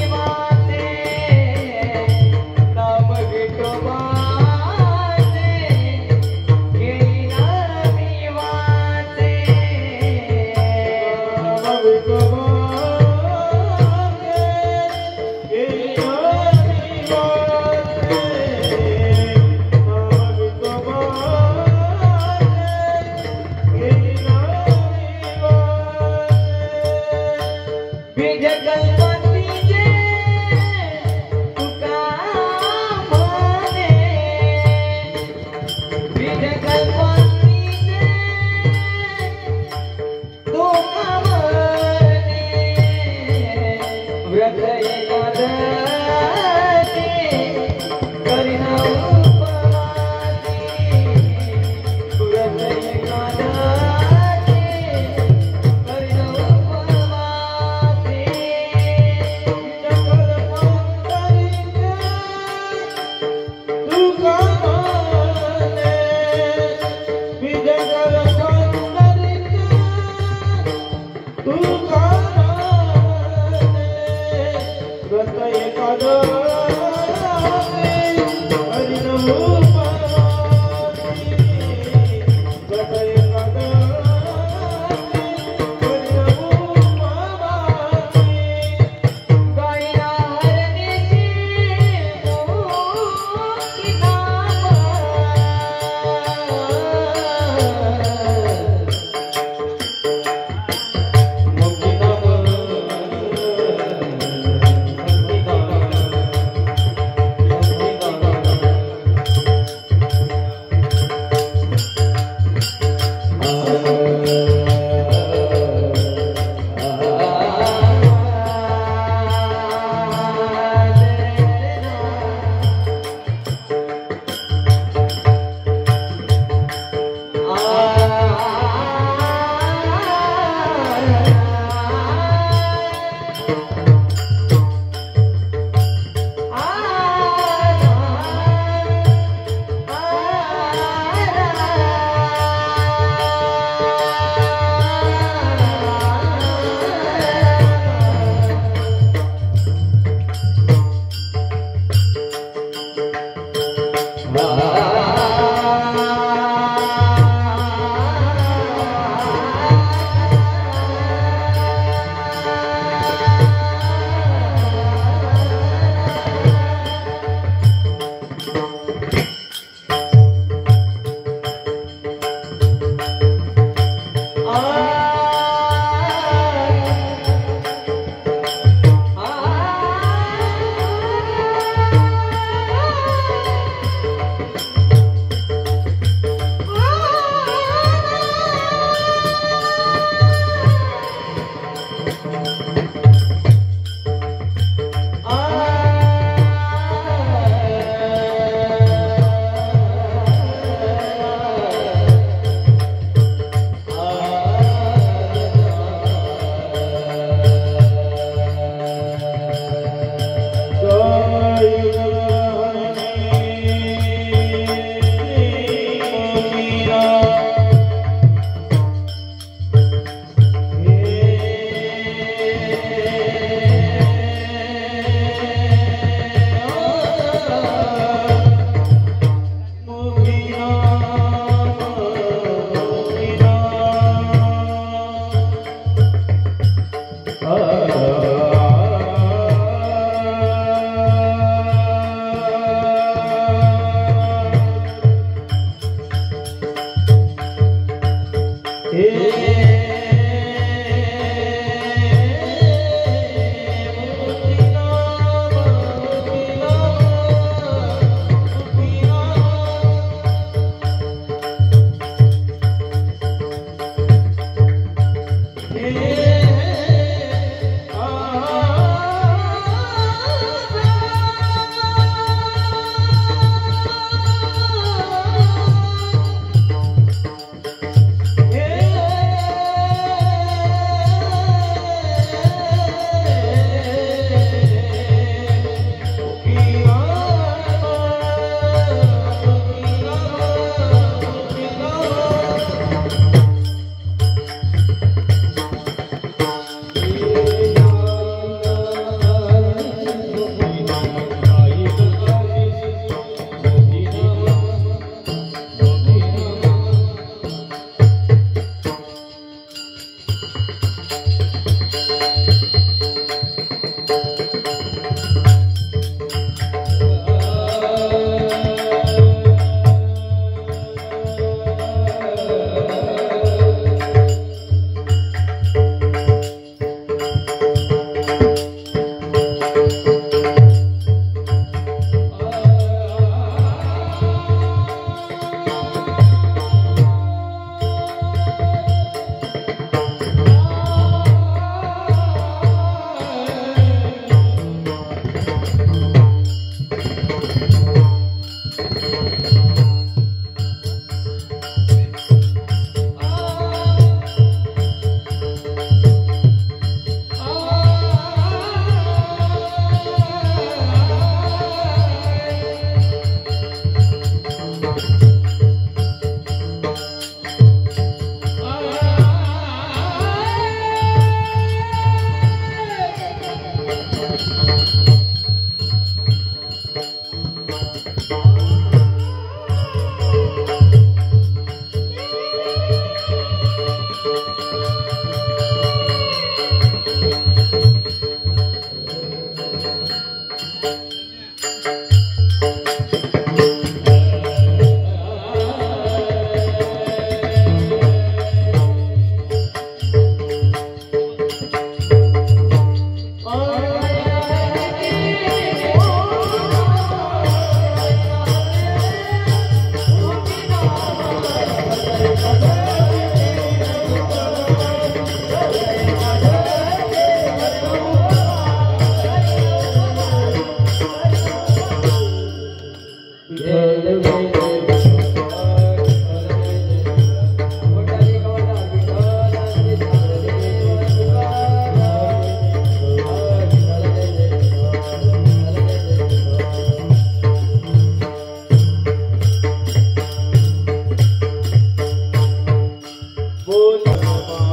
बाबा